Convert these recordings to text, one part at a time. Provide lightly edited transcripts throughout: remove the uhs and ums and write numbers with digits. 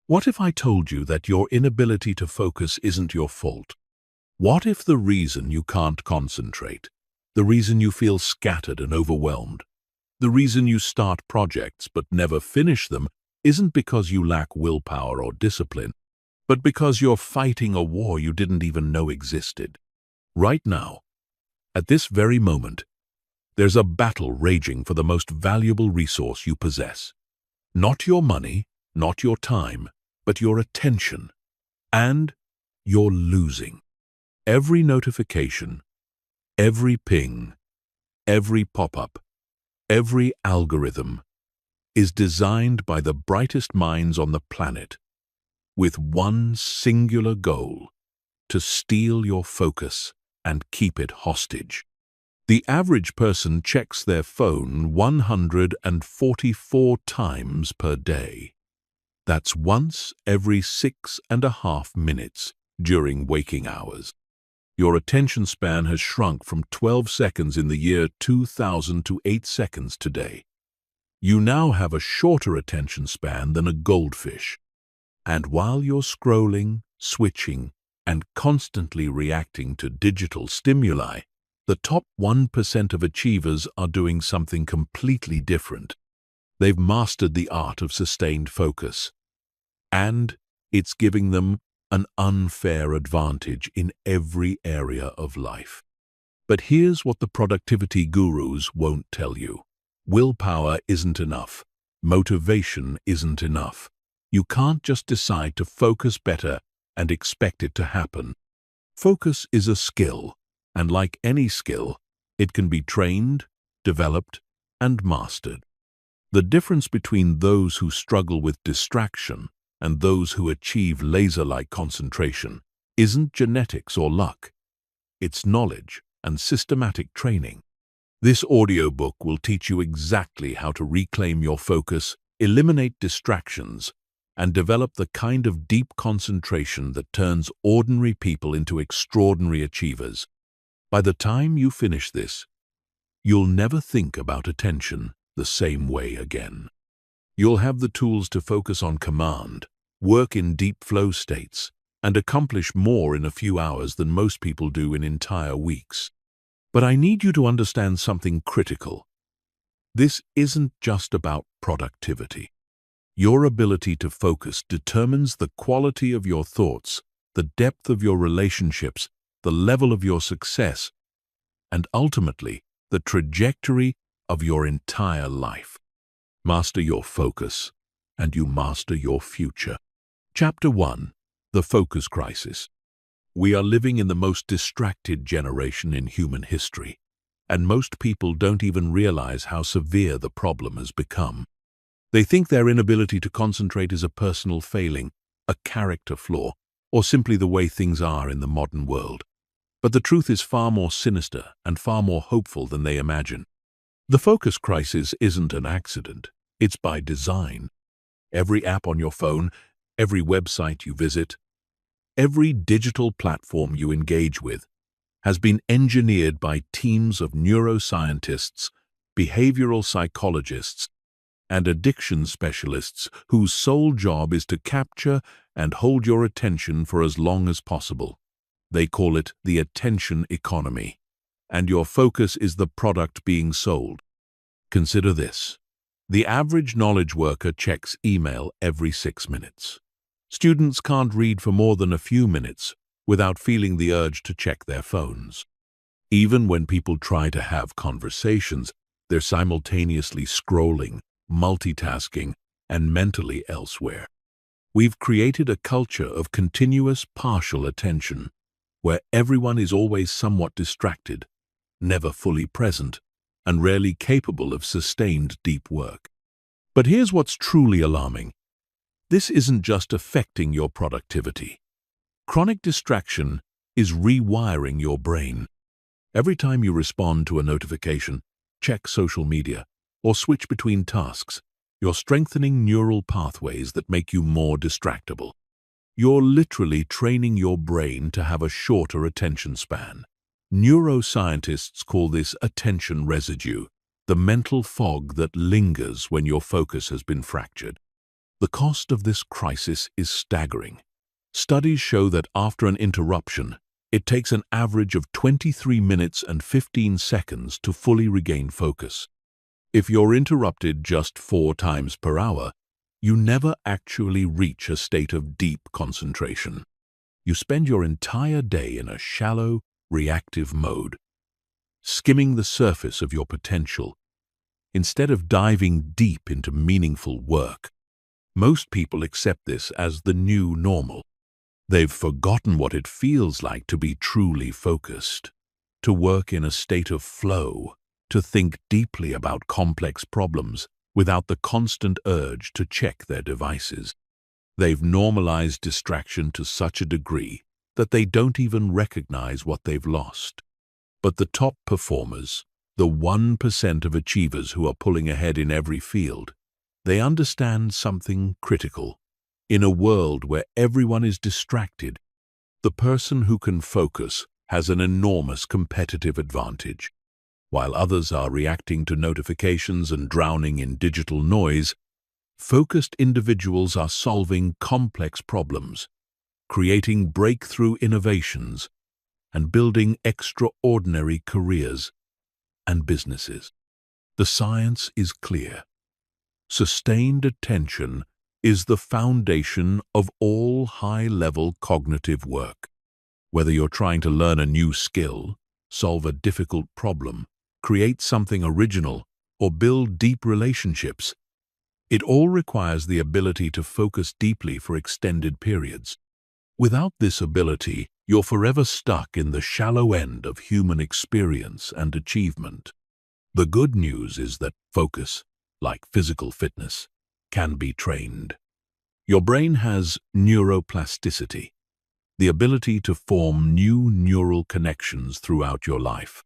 What if I told you that your inability to focus isn't your fault? What if the reason you can't concentrate, the reason you feel scattered and overwhelmed, the reason you start projects but never finish them isn't because you lack willpower or discipline, but because you're fighting a war you didn't even know existed? Right now, at this very moment, there's a battle raging for the most valuable resource you possess. Not your money, not your time, but your attention. And you're losing. Every notification, every ping, every pop-up, every algorithm is designed by the brightest minds on the planet with one singular goal: to steal your focus and keep it hostage. The average person checks their phone 144 times per day. That's once every 6.5 minutes during waking hours. Your attention span has shrunk from 12 seconds in the year 2000 to 8 seconds today. You now have a shorter attention span than a goldfish. And while you're scrolling, switching, and constantly reacting to digital stimuli, the top 1% of achievers are doing something completely different. They've mastered the art of sustained focus, and it's giving them an unfair advantage in every area of life. But here's what the productivity gurus won't tell you. Willpower isn't enough. Motivation isn't enough. You can't just decide to focus better and expect it to happen. Focus is a skill, and like any skill, it can be trained, developed, and mastered. The difference between those who struggle with distraction and those who achieve laser-like concentration isn't genetics or luck. It's knowledge and systematic training. This audiobook will teach you exactly how to reclaim your focus, eliminate distractions, and develop the kind of deep concentration that turns ordinary people into extraordinary achievers. By the time you finish this, you'll never think about attention the same way again. You'll have the tools to focus on command, work in deep flow states, and accomplish more in a few hours than most people do in entire weeks. But I need you to understand something critical. This isn't just about productivity. Your ability to focus determines the quality of your thoughts, the depth of your relationships, the level of your success, and ultimately, the trajectory of your entire life. Master your focus, and you master your future. Chapter 1. The Focus Crisis. We are living in the most distracted generation in human history, and most people don't even realize how severe the problem has become. They think their inability to concentrate is a personal failing, a character flaw, or simply the way things are in the modern world. But the truth is far more sinister and far more hopeful than they imagine. The focus crisis isn't an accident. It's by design. Every app on your phone, every website you visit, every digital platform you engage with has been engineered by teams of neuroscientists, behavioral psychologists, and addiction specialists whose sole job is to capture and hold your attention for as long as possible. They call it the attention economy, and your focus is the product being sold. Consider this. The average knowledge worker checks email every 6 minutes. Students can't read for more than a few minutes without feeling the urge to check their phones. Even when people try to have conversations, they're simultaneously scrolling, multitasking, and mentally elsewhere. We've created a culture of continuous partial attention, where everyone is always somewhat distracted, never fully present, and rarely capable of sustained deep work. But here's what's truly alarming. This isn't just affecting your productivity. Chronic distraction is rewiring your brain. Every time you respond to a notification, check social media, or switch between tasks, you're strengthening neural pathways that make you more distractible. You're literally training your brain to have a shorter attention span. Neuroscientists call this attention residue, the mental fog that lingers when your focus has been fractured. The cost of this crisis is staggering. Studies show that after an interruption, it takes an average of 23 minutes and 15 seconds to fully regain focus. If you're interrupted just 4 times per hour, you never actually reach a state of deep concentration. You spend your entire day in a shallow, reactive mode, skimming the surface of your potential, instead of diving deep into meaningful work. Most people accept this as the new normal. They've forgotten what it feels like to be truly focused, to work in a state of flow, to think deeply about complex problems without the constant urge to check their devices. They've normalized distraction to such a degree that they don't even recognize what they've lost. But the top performers, the 1% of achievers who are pulling ahead in every field, they understand something critical. In a world where everyone is distracted, the person who can focus has an enormous competitive advantage. While others are reacting to notifications and drowning in digital noise, focused individuals are solving complex problems, creating breakthrough innovations, and building extraordinary careers and businesses. The science is clear. Sustained attention is the foundation of all high-level cognitive work. Whether you're trying to learn a new skill, solve a difficult problem, create something original, or build deep relationships, it all requires the ability to focus deeply for extended periods. Without this ability, you're forever stuck in the shallow end of human experience and achievement. The good news is that focus, like physical fitness, can be trained. Your brain has neuroplasticity, the ability to form new neural connections throughout your life.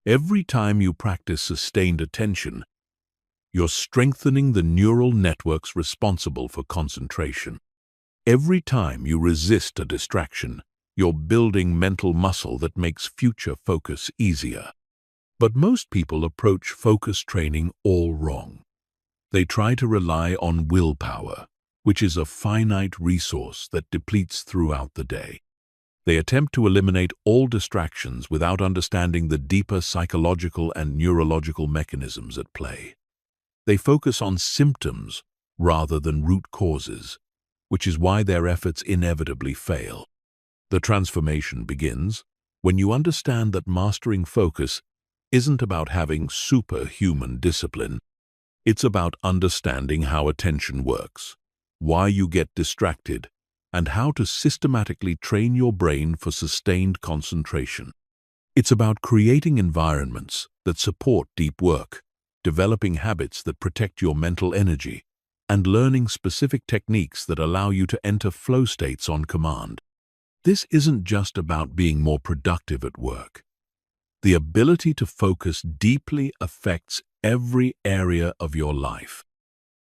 Every time you practice sustained attention, you're strengthening the neural networks responsible for concentration. Every time you resist a distraction, you're building mental muscle that makes future focus easier. But most people approach focus training all wrong. They try to rely on willpower, which is a finite resource that depletes throughout the day. They attempt to eliminate all distractions without understanding the deeper psychological and neurological mechanisms at play. They focus on symptoms rather than root causes, which is why their efforts inevitably fail. The transformation begins when you understand that mastering focus isn't about having superhuman discipline. It's about understanding how attention works, why you get distracted, and how to systematically train your brain for sustained concentration. It's about creating environments that support deep work, developing habits that protect your mental energy, and learning specific techniques that allow you to enter flow states on command. This isn't just about being more productive at work. The ability to focus deeply affects every area of your life.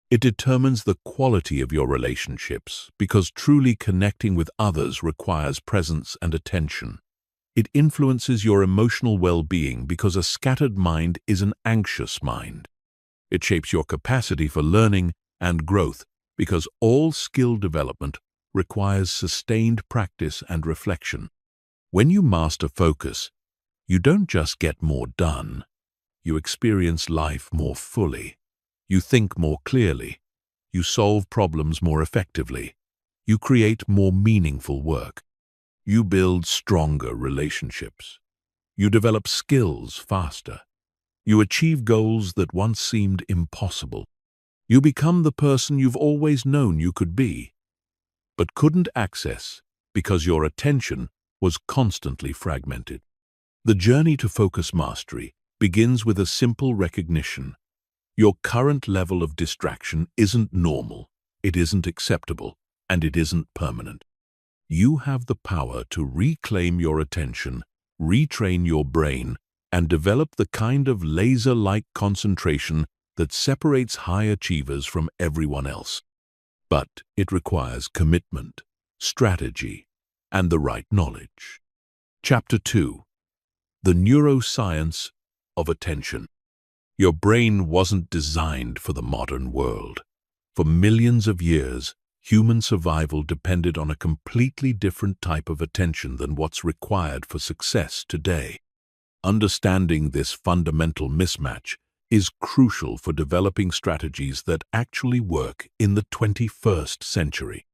It determines the quality of your relationships because truly connecting with others requires presence and attention. It influences your emotional well-being because a scattered mind is an anxious mind. It shapes your capacity for learning and growth because all skill development requires sustained practice and reflection. When you master focus, you don't just get more done. You experience life more fully. You think more clearly. You solve problems more effectively. You create more meaningful work. You build stronger relationships. You develop skills faster. You achieve goals that once seemed impossible. You become the person you've always known you could be, but couldn't access because your attention was constantly fragmented. The journey to focus mastery begins with a simple recognition. Your current level of distraction isn't normal, it isn't acceptable, and it isn't permanent. You have the power to reclaim your attention, retrain your brain, and develop the kind of laser-like concentration that separates high achievers from everyone else. But it requires commitment, strategy, and the right knowledge. Chapter 2. The Neuroscience of Attention. Your brain wasn't designed for the modern world. For millions of years, human survival depended on a completely different type of attention than what's required for success today. Understanding this fundamental mismatch is crucial for developing strategies that actually work in the 21st century.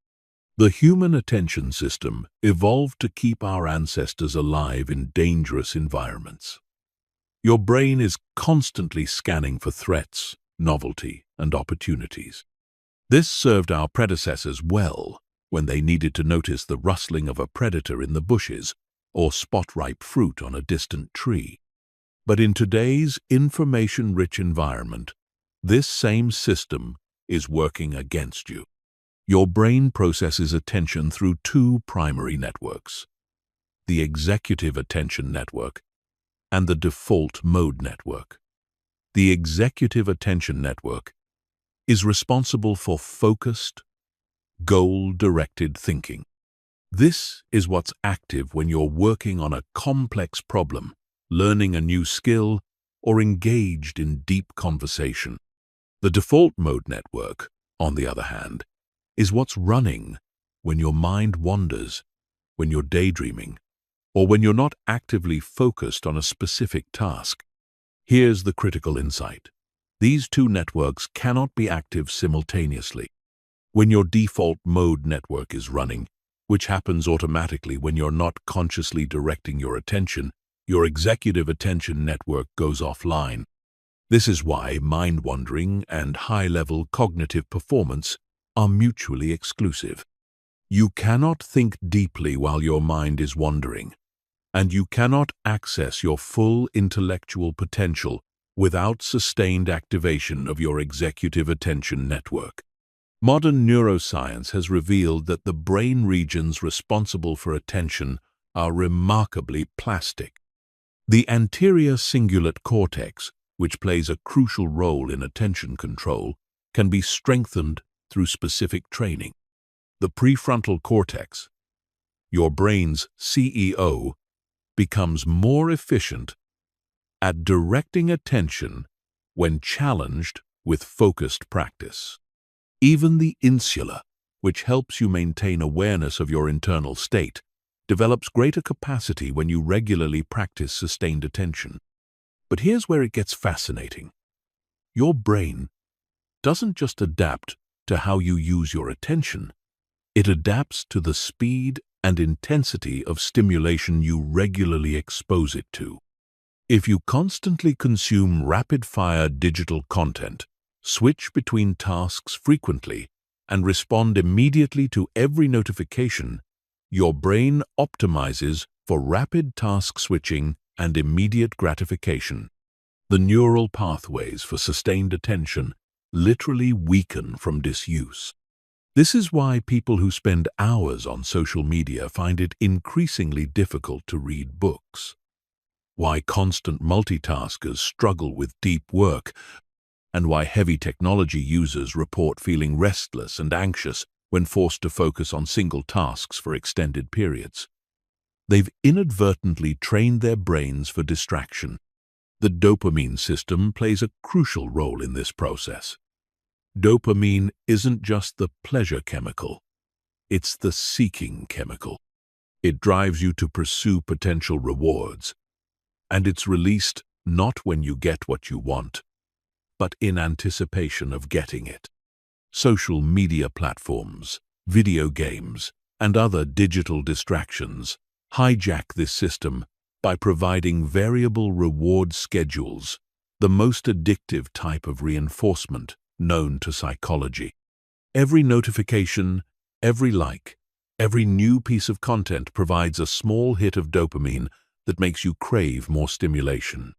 The human attention system evolved to keep our ancestors alive in dangerous environments. Your brain is constantly scanning for threats, novelty, and opportunities. This served our predecessors well when they needed to notice the rustling of a predator in the bushes or spot ripe fruit on a distant tree. But in today's information-rich environment, this same system is working against you. Your brain processes attention through two primary networks: the executive attention network and the default mode network. The executive attention network is responsible for focused, goal-directed thinking. This is what's active when you're working on a complex problem, learning a new skill, or engaged in deep conversation. The default mode network, on the other hand, is what's running when your mind wanders, when you're daydreaming, or when you're not actively focused on a specific task. Here's the critical insight. These two networks cannot be active simultaneously. When your default mode network is running, which happens automatically when you're not consciously directing your attention, your executive attention network goes offline. This is why mind-wandering and high-level cognitive performance are mutually exclusive. You cannot think deeply while your mind is wandering, and you cannot access your full intellectual potential without sustained activation of your executive attention network. Modern neuroscience has revealed that the brain regions responsible for attention are remarkably plastic. The anterior cingulate cortex, which plays a crucial role in attention control, can be strengthened through specific training. The prefrontal cortex, your brain's CEO, becomes more efficient at directing attention when challenged with focused practice. Even the insula, which helps you maintain awareness of your internal state, develops greater capacity when you regularly practice sustained attention. But here's where it gets fascinating. Your brain doesn't just adapt to how you use your attention, it adapts to the speed and intensity of stimulation you regularly expose it to. If you constantly consume rapid-fire digital content, switch between tasks frequently, and respond immediately to every notification, your brain optimizes for rapid task switching and immediate gratification. The neural pathways for sustained attention literally weaken from disuse. This is why people who spend hours on social media find it increasingly difficult to read books, why constant multitaskers struggle with deep work, and why heavy technology users report feeling restless and anxious when forced to focus on single tasks for extended periods. They've inadvertently trained their brains for distraction. The dopamine system plays a crucial role in this process. Dopamine isn't just the pleasure chemical, it's the seeking chemical. It drives you to pursue potential rewards, and it's released not when you get what you want, but in anticipation of getting it. Social media platforms, video games, and other digital distractions hijack this system by providing variable reward schedules, the most addictive type of reinforcement known to psychology. Every notification, every like, every new piece of content provides a small hit of dopamine that makes you crave more stimulation.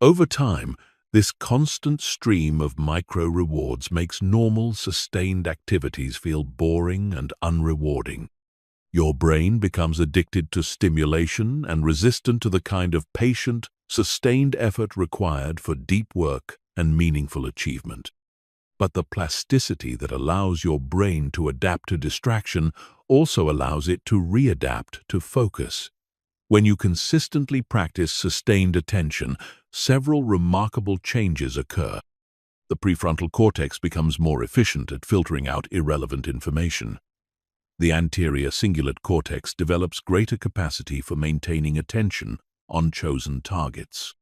Over time, this constant stream of micro-rewards makes normal, sustained activities feel boring and unrewarding. Your brain becomes addicted to stimulation and resistant to the kind of patient, sustained effort required for deep work and meaningful achievement. But the plasticity that allows your brain to adapt to distraction also allows it to readapt to focus. When you consistently practice sustained attention, several remarkable changes occur. The prefrontal cortex becomes more efficient at filtering out irrelevant information. The anterior cingulate cortex develops greater capacity for maintaining attention on chosen targets.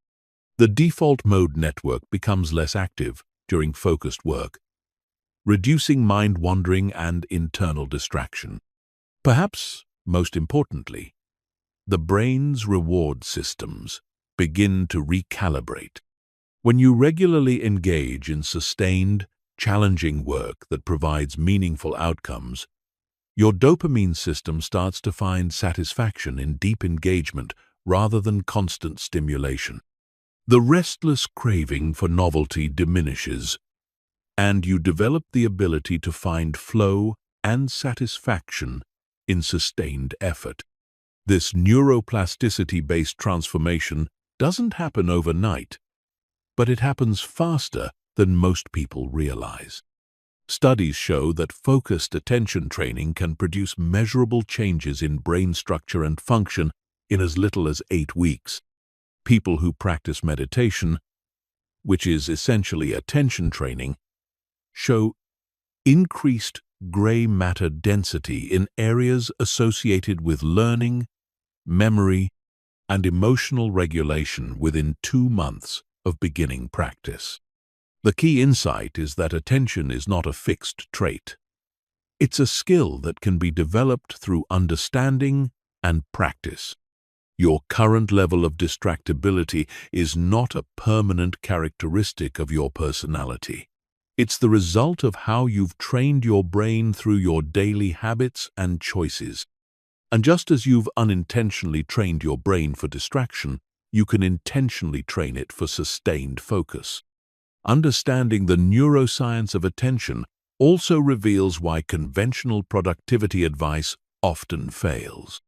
The default mode network becomes less active during focused work, reducing mind wandering and internal distraction. Perhaps most importantly, the brain's reward systems begin to recalibrate. When you regularly engage in sustained, challenging work that provides meaningful outcomes, your dopamine system starts to find satisfaction in deep engagement rather than constant stimulation. The restless craving for novelty diminishes, and you develop the ability to find flow and satisfaction in sustained effort. This neuroplasticity-based transformation doesn't happen overnight, but it happens faster than most people realize. Studies show that focused attention training can produce measurable changes in brain structure and function in as little as 8 weeks. People who practice meditation, which is essentially attention training, show increased gray matter density in areas associated with learning, memory, and emotional regulation within 2 months of beginning practice. The key insight is that attention is not a fixed trait. It's a skill that can be developed through understanding and practice. Your current level of distractibility is not a permanent characteristic of your personality. It's the result of how you've trained your brain through your daily habits and choices. And just as you've unintentionally trained your brain for distraction, you can intentionally train it for sustained focus. Understanding the neuroscience of attention also reveals why conventional productivity advice often fails.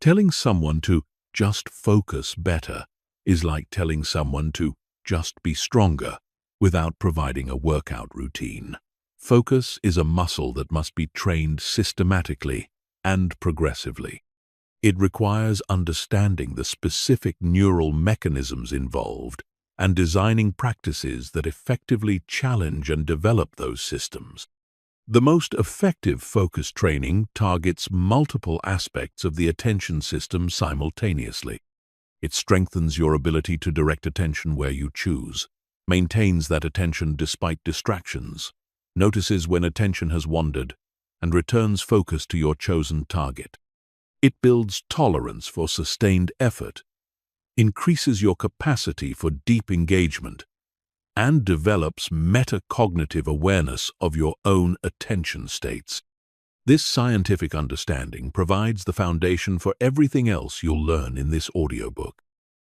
Telling someone to just focus better is like telling someone to just be stronger without providing a workout routine. Focus is a muscle that must be trained systematically and progressively. It requires understanding the specific neural mechanisms involved and designing practices that effectively challenge and develop those systems. The most effective focus training targets multiple aspects of the attention system simultaneously. It strengthens your ability to direct attention where you choose, maintains that attention despite distractions, notices when attention has wandered, and returns focus to your chosen target. It builds tolerance for sustained effort, increases your capacity for deep engagement, and develops metacognitive awareness of your own attention states. This scientific understanding provides the foundation for everything else you'll learn in this audiobook.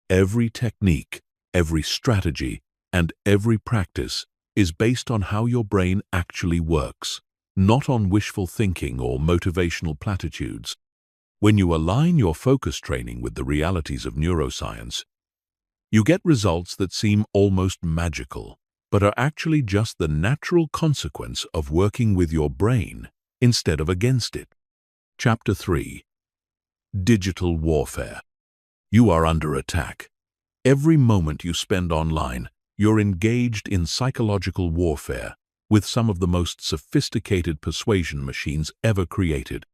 Every technique, every strategy, and every practice is based on how your brain actually works, not on wishful thinking or motivational platitudes. When you align your focus training with the realities of neuroscience, you get results that seem almost magical, but are actually just the natural consequence of working with your brain instead of against it. Chapter 3. Digital Warfare. You are under attack. Every moment you spend online, you're engaged in psychological warfare with some of the most sophisticated persuasion machines ever created.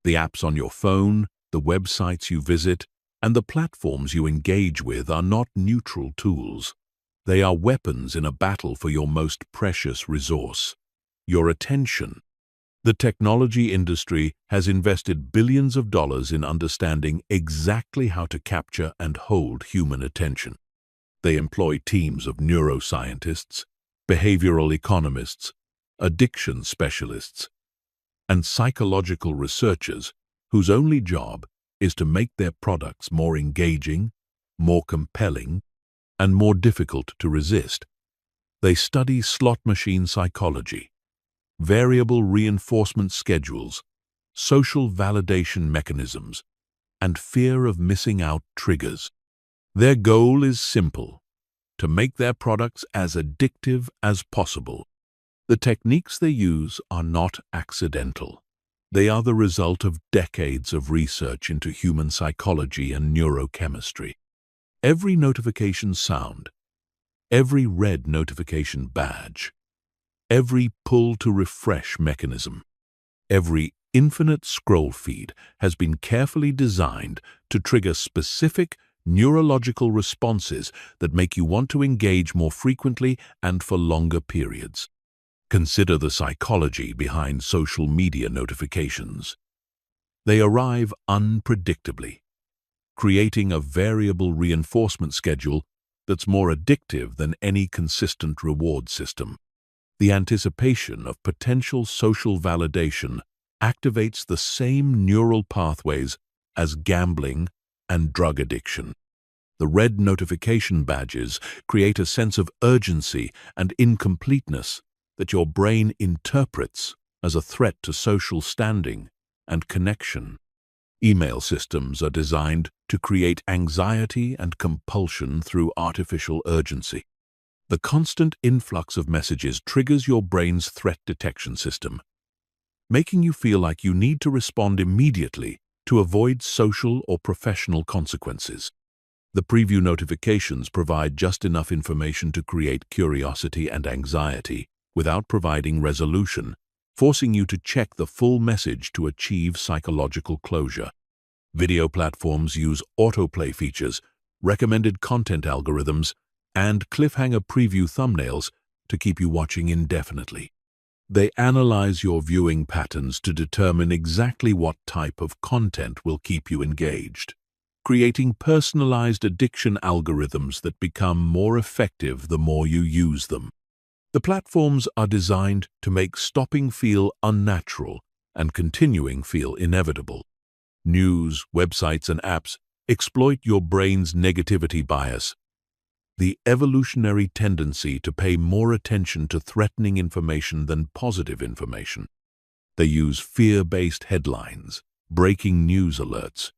The apps on your phone, the websites you visit, and the platforms you engage with are not neutral tools. They are weapons in a battle for your most precious resource, your attention. The technology industry has invested billions of dollars in understanding exactly how to capture and hold human attention. They employ teams of neuroscientists, behavioral economists, addiction specialists, and psychological researchers whose only job is to make their products more engaging, more compelling, and more difficult to resist. They study slot machine psychology, variable reinforcement schedules, social validation mechanisms, and fear of missing out triggers. Their goal is simple: to make their products as addictive as possible. The techniques they use are not accidental. They are the result of decades of research into human psychology and neurochemistry. Every notification sound, Every red notification badge, every pull to refresh mechanism, every infinite scroll feed has been carefully designed to trigger specific neurological responses that make you want to engage more frequently and for longer periods. Consider the psychology behind social media notifications. They arrive unpredictably, creating a variable reinforcement schedule that's more addictive than any consistent reward system. The anticipation of potential social validation activates the same neural pathways as gambling and drug addiction. The red notification badges create a sense of urgency and incompleteness that your brain interprets as a threat to social standing and connection. Email systems are designed to create anxiety and compulsion through artificial urgency. The constant influx of messages triggers your brain's threat detection system, making you feel like you need to respond immediately to avoid social or professional consequences. The preview notifications provide just enough information to create curiosity and anxiety without providing resolution, forcing you to check the full message to achieve psychological closure. Video platforms use autoplay features, recommended content algorithms, and cliffhanger preview thumbnails to keep you watching indefinitely. They analyze your viewing patterns to determine exactly what type of content will keep you engaged, creating personalized addiction algorithms that become more effective the more you use them. The platforms are designed to make stopping feel unnatural and continuing feel inevitable. News, websites, and apps exploit your brain's negativity bias, the evolutionary tendency to pay more attention to threatening information than positive information. They use fear-based headlines, breaking news alerts,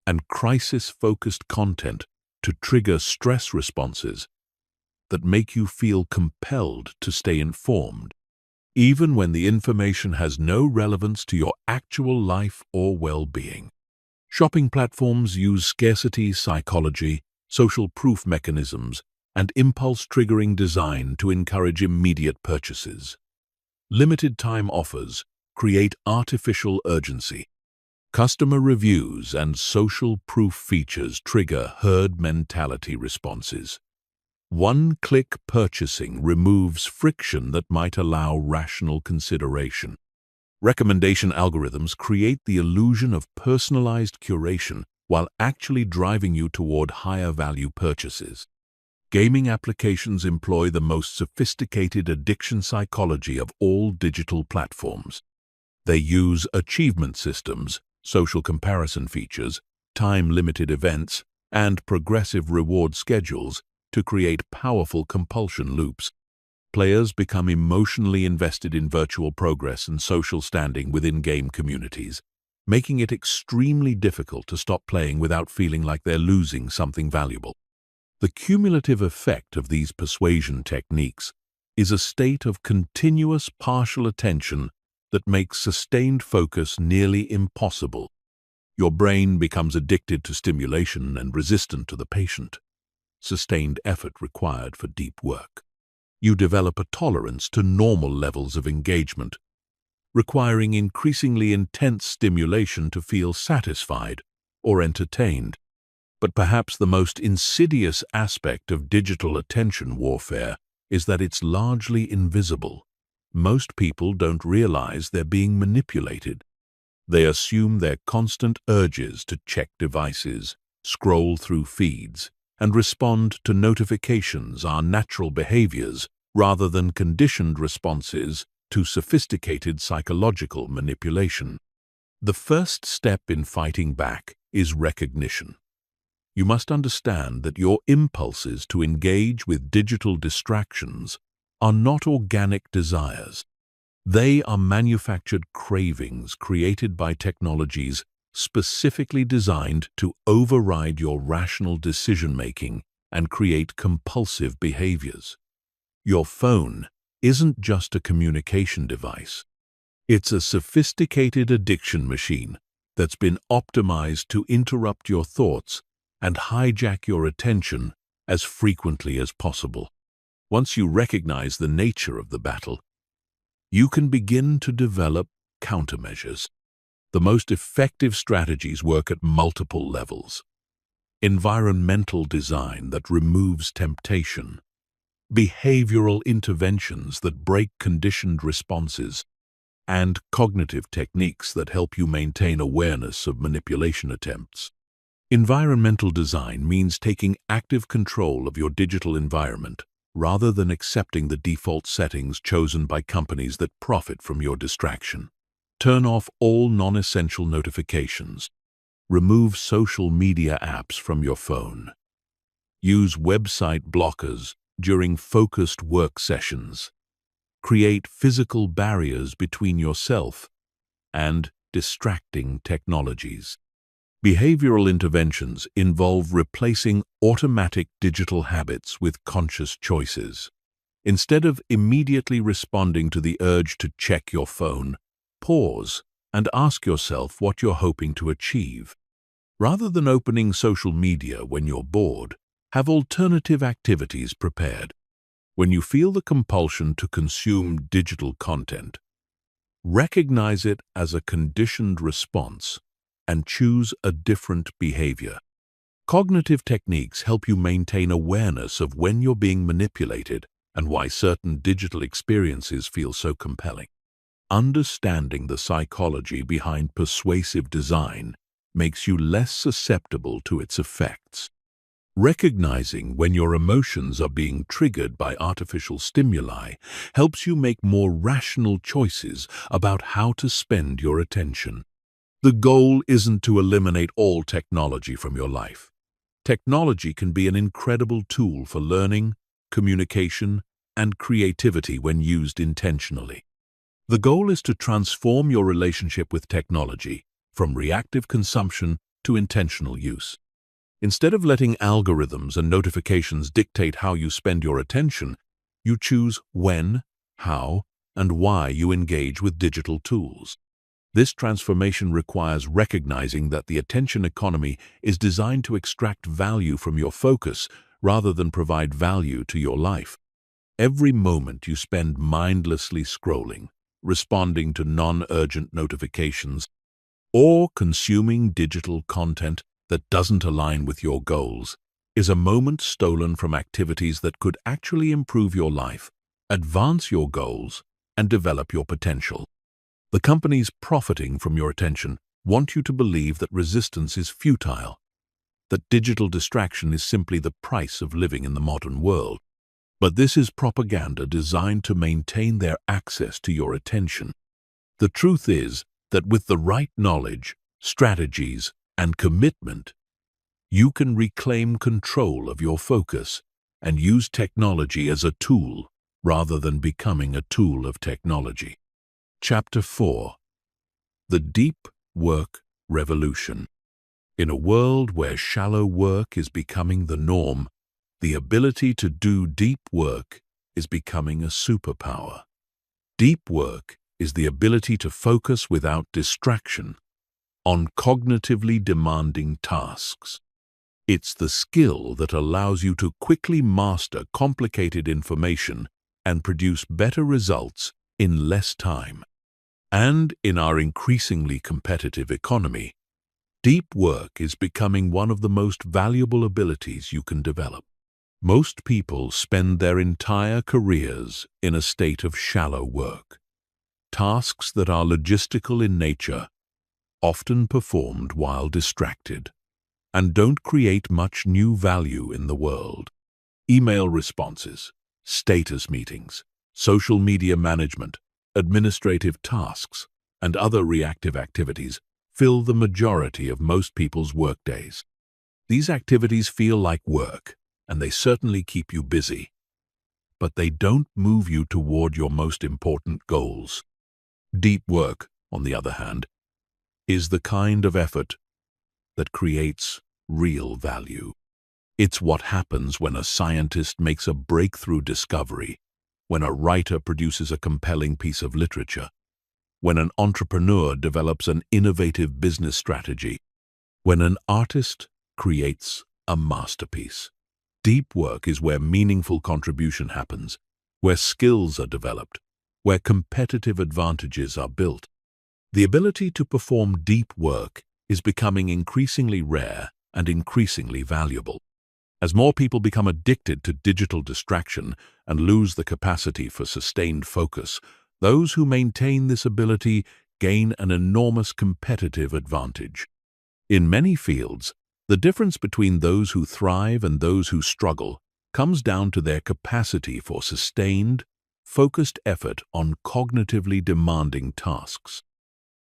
and crisis-focused content to trigger stress responses that make you feel compelled to stay informed, even when the information has no relevance to your actual life or well-being. Shopping platforms use scarcity psychology, social proof mechanisms, and impulse-triggering design to encourage immediate purchases. Limited-time offers create artificial urgency. Customer reviews and social proof features trigger herd mentality responses. One-click purchasing removes friction that might allow rational consideration. Recommendation algorithms create the illusion of personalized curation while actually driving you toward higher-value purchases. Gaming applications employ the most sophisticated addiction psychology of all digital platforms. They use achievement systems, social comparison features, time-limited events, and progressive reward schedules to create powerful compulsion loops. Players become emotionally invested in virtual progress and social standing within game communities, making it extremely difficult to stop playing without feeling like they're losing something valuable. The cumulative effect of these persuasion techniques is a state of continuous partial attention that makes sustained focus nearly impossible. Your brain becomes addicted to stimulation and resistant to the patient, sustained effort required for deep work. You develop a tolerance to normal levels of engagement, requiring increasingly intense stimulation to feel satisfied or entertained. But perhaps the most insidious aspect of digital attention warfare is that it's largely invisible. Most people don't realize they're being manipulated. They assume their constant urges to check devices, scroll through feeds, and respond to notifications are natural behaviors rather than conditioned responses to sophisticated psychological manipulation. The first step in fighting back is recognition. You must understand that your impulses to engage with digital distractions are not organic desires. They are manufactured cravings created by technologies specifically designed to override your rational decision-making and create compulsive behaviors. Your phone isn't just a communication device. It's a sophisticated addiction machine that's been optimized to interrupt your thoughts and hijack your attention as frequently as possible. Once you recognize the nature of the battle, you can begin to develop countermeasures. The most effective strategies work at multiple levels. Environmental design that removes temptation, behavioral interventions that break conditioned responses, and cognitive techniques that help you maintain awareness of manipulation attempts. Environmental design means taking active control of your digital environment rather than accepting the default settings chosen by companies that profit from your distraction. Turn off all non-essential notifications. Remove social media apps from your phone. Use website blockers during focused work sessions. Create physical barriers between yourself and distracting technologies. Behavioral interventions involve replacing automatic digital habits with conscious choices. Instead of immediately responding to the urge to check your phone, pause and ask yourself what you're hoping to achieve. Rather than opening social media when you're bored, have alternative activities prepared. When you feel the compulsion to consume digital content, recognize it as a conditioned response and choose a different behavior. Cognitive techniques help you maintain awareness of when you're being manipulated and why certain digital experiences feel so compelling. Understanding the psychology behind persuasive design makes you less susceptible to its effects. Recognizing when your emotions are being triggered by artificial stimuli helps you make more rational choices about how to spend your attention. The goal isn't to eliminate all technology from your life. Technology can be an incredible tool for learning, communication, and creativity when used intentionally. The goal is to transform your relationship with technology from reactive consumption to intentional use. Instead of letting algorithms and notifications dictate how you spend your attention, you choose when, how, and why you engage with digital tools. This transformation requires recognizing that the attention economy is designed to extract value from your focus rather than provide value to your life. Every moment you spend mindlessly scrolling, responding to non-urgent notifications, or consuming digital content that doesn't align with your goals is a moment stolen from activities that could actually improve your life, advance your goals, and develop your potential. The companies profiting from your attention want you to believe that resistance is futile, that digital distraction is simply the price of living in the modern world. But this is propaganda designed to maintain their access to your attention. The truth is that with the right knowledge, strategies, and commitment, you can reclaim control of your focus and use technology as a tool rather than becoming a tool of technology. Chapter 4. The Deep Work Revolution. In a world where shallow work is becoming the norm, the ability to do deep work is becoming a superpower. Deep work is the ability to focus without distraction on cognitively demanding tasks. It's the skill that allows you to quickly master complicated information and produce better results in less time. And in our increasingly competitive economy, deep work is becoming one of the most valuable abilities you can develop. Most people spend their entire careers in a state of shallow work. Tasks that are logistical in nature, often performed while distracted, and don't create much new value in the world. Email responses, status meetings, social media management, administrative tasks, and other reactive activities fill the majority of most people's workdays. These activities feel like work, and they certainly keep you busy, but they don't move you toward your most important goals. Deep work, on the other hand, is the kind of effort that creates real value. It's what happens when a scientist makes a breakthrough discovery, when a writer produces a compelling piece of literature, when an entrepreneur develops an innovative business strategy, when an artist creates a masterpiece. Deep work is where meaningful contribution happens, where skills are developed, where competitive advantages are built. The ability to perform deep work is becoming increasingly rare and increasingly valuable. As more people become addicted to digital distraction and lose the capacity for sustained focus, those who maintain this ability gain an enormous competitive advantage. In many fields, the difference between those who thrive and those who struggle comes down to their capacity for sustained, focused effort on cognitively demanding tasks.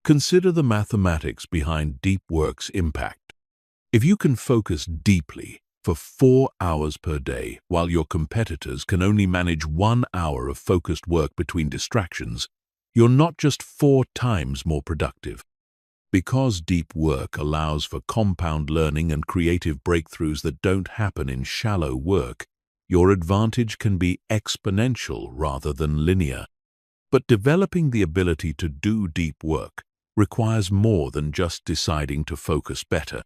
Consider the mathematics behind deep work's impact. If you can focus deeply for 4 hours per day, while your competitors can only manage 1 hour of focused work between distractions, you're not just 4 times more productive. Because deep work allows for compound learning and creative breakthroughs that don't happen in shallow work, your advantage can be exponential rather than linear. But developing the ability to do deep work requires more than just deciding to focus better.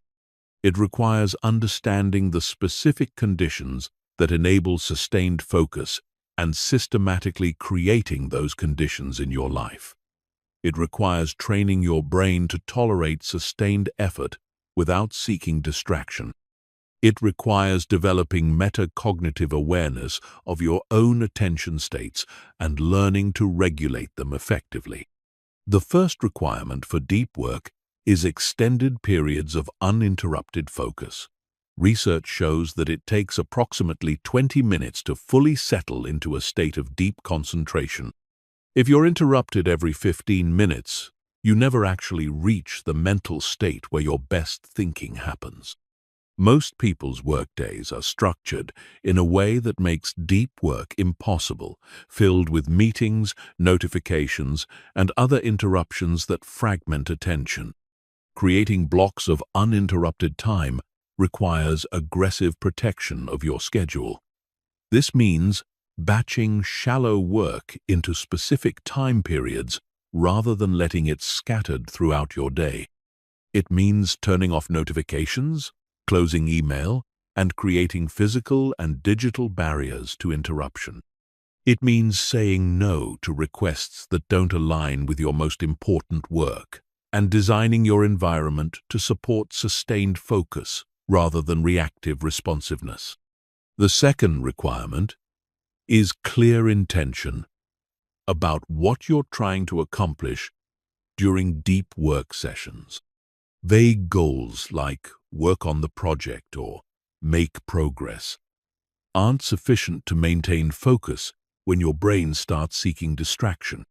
It requires understanding the specific conditions that enable sustained focus and systematically creating those conditions in your life. It requires training your brain to tolerate sustained effort without seeking distraction. It requires developing metacognitive awareness of your own attention states and learning to regulate them effectively. The first requirement for deep work is extended periods of uninterrupted focus. Research shows that it takes approximately 20 minutes to fully settle into a state of deep concentration. If you're interrupted every 15 minutes, you never actually reach the mental state where your best thinking happens. Most people's workdays are structured in a way that makes deep work impossible, filled with meetings, notifications, and other interruptions that fragment attention. Creating blocks of uninterrupted time requires aggressive protection of your schedule. This means batching shallow work into specific time periods rather than letting it scattered throughout your day. It means turning off notifications, closing email, and creating physical and digital barriers to interruption. It means saying no to requests that don't align with your most important work, and designing your environment to support sustained focus rather than reactive responsiveness. The second requirement is clear intention about what you're trying to accomplish during deep work sessions. Vague goals like work on the project or make progress aren't sufficient to maintain focus when your brain starts seeking distraction.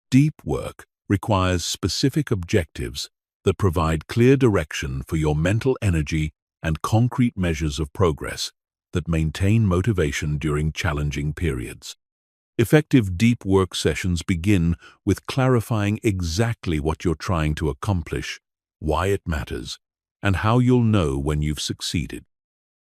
Deep work requires specific objectives that provide clear direction for your mental energy and concrete measures of progress that maintain motivation during challenging periods. Effective deep work sessions begin with clarifying exactly what you're trying to accomplish, why it matters, and how you'll know when you've succeeded.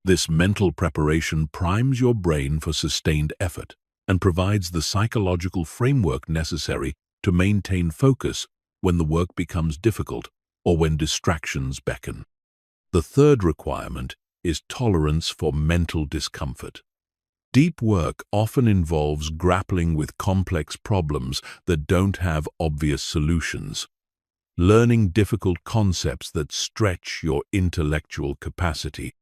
This mental preparation primes your brain for sustained effort and provides the psychological framework necessary to maintain focus when the work becomes difficult or when distractions beckon. The third requirement is tolerance for mental discomfort. Deep work often involves grappling with complex problems that don't have obvious solutions, learning difficult concepts that stretch your intellectual capacity,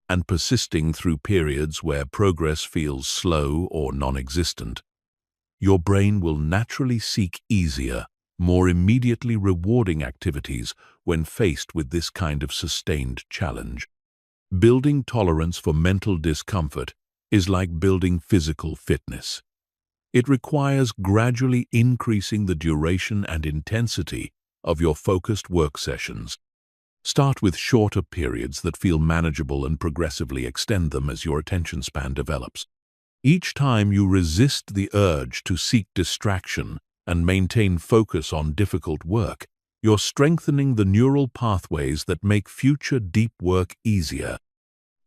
and persisting through periods where progress feels slow or non-existent. Your brain will naturally seek easier, more immediately rewarding activities when faced with this kind of sustained challenge. Building tolerance for mental discomfort is like building physical fitness. It requires gradually increasing the duration and intensity of your focused work sessions. Start with shorter periods that feel manageable and progressively extend them as your attention span develops. Each time you resist the urge to seek distraction and maintain focus on difficult work, you're strengthening the neural pathways that make future deep work easier.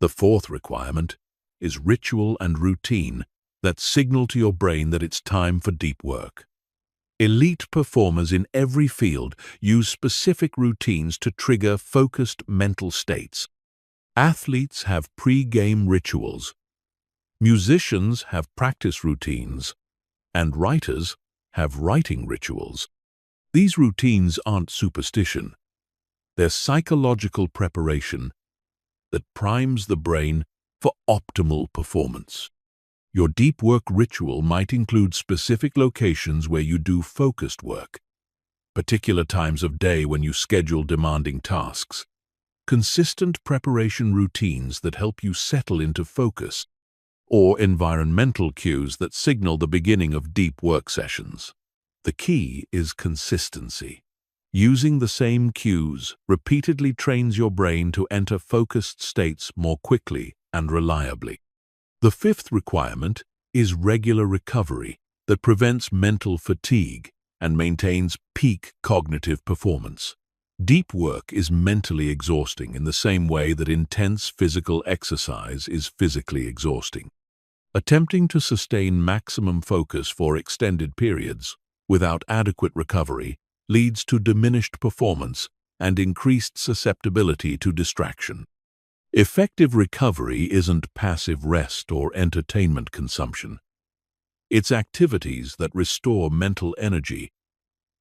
The fourth requirement is ritual and routine that signal to your brain that it's time for deep work. Elite performers in every field use specific routines to trigger focused mental states. Athletes have pre-game rituals Musicians have practice routines, and writers have writing rituals. These routines aren't superstition. They're psychological preparation that primes the brain for optimal performance. Your deep work ritual might include specific locations where you do focused work, particular times of day when you schedule demanding tasks, consistent preparation routines that help you settle into focus, or environmental cues that signal the beginning of deep work sessions. The key is consistency. Using the same cues repeatedly trains your brain to enter focused states more quickly and reliably. The fifth requirement is regular recovery that prevents mental fatigue and maintains peak cognitive performance. Deep work is mentally exhausting in the same way that intense physical exercise is physically exhausting. Attempting to sustain maximum focus for extended periods without adequate recovery leads to diminished performance and increased susceptibility to distraction. Effective recovery isn't passive rest or entertainment consumption. It's activities that restore mental energy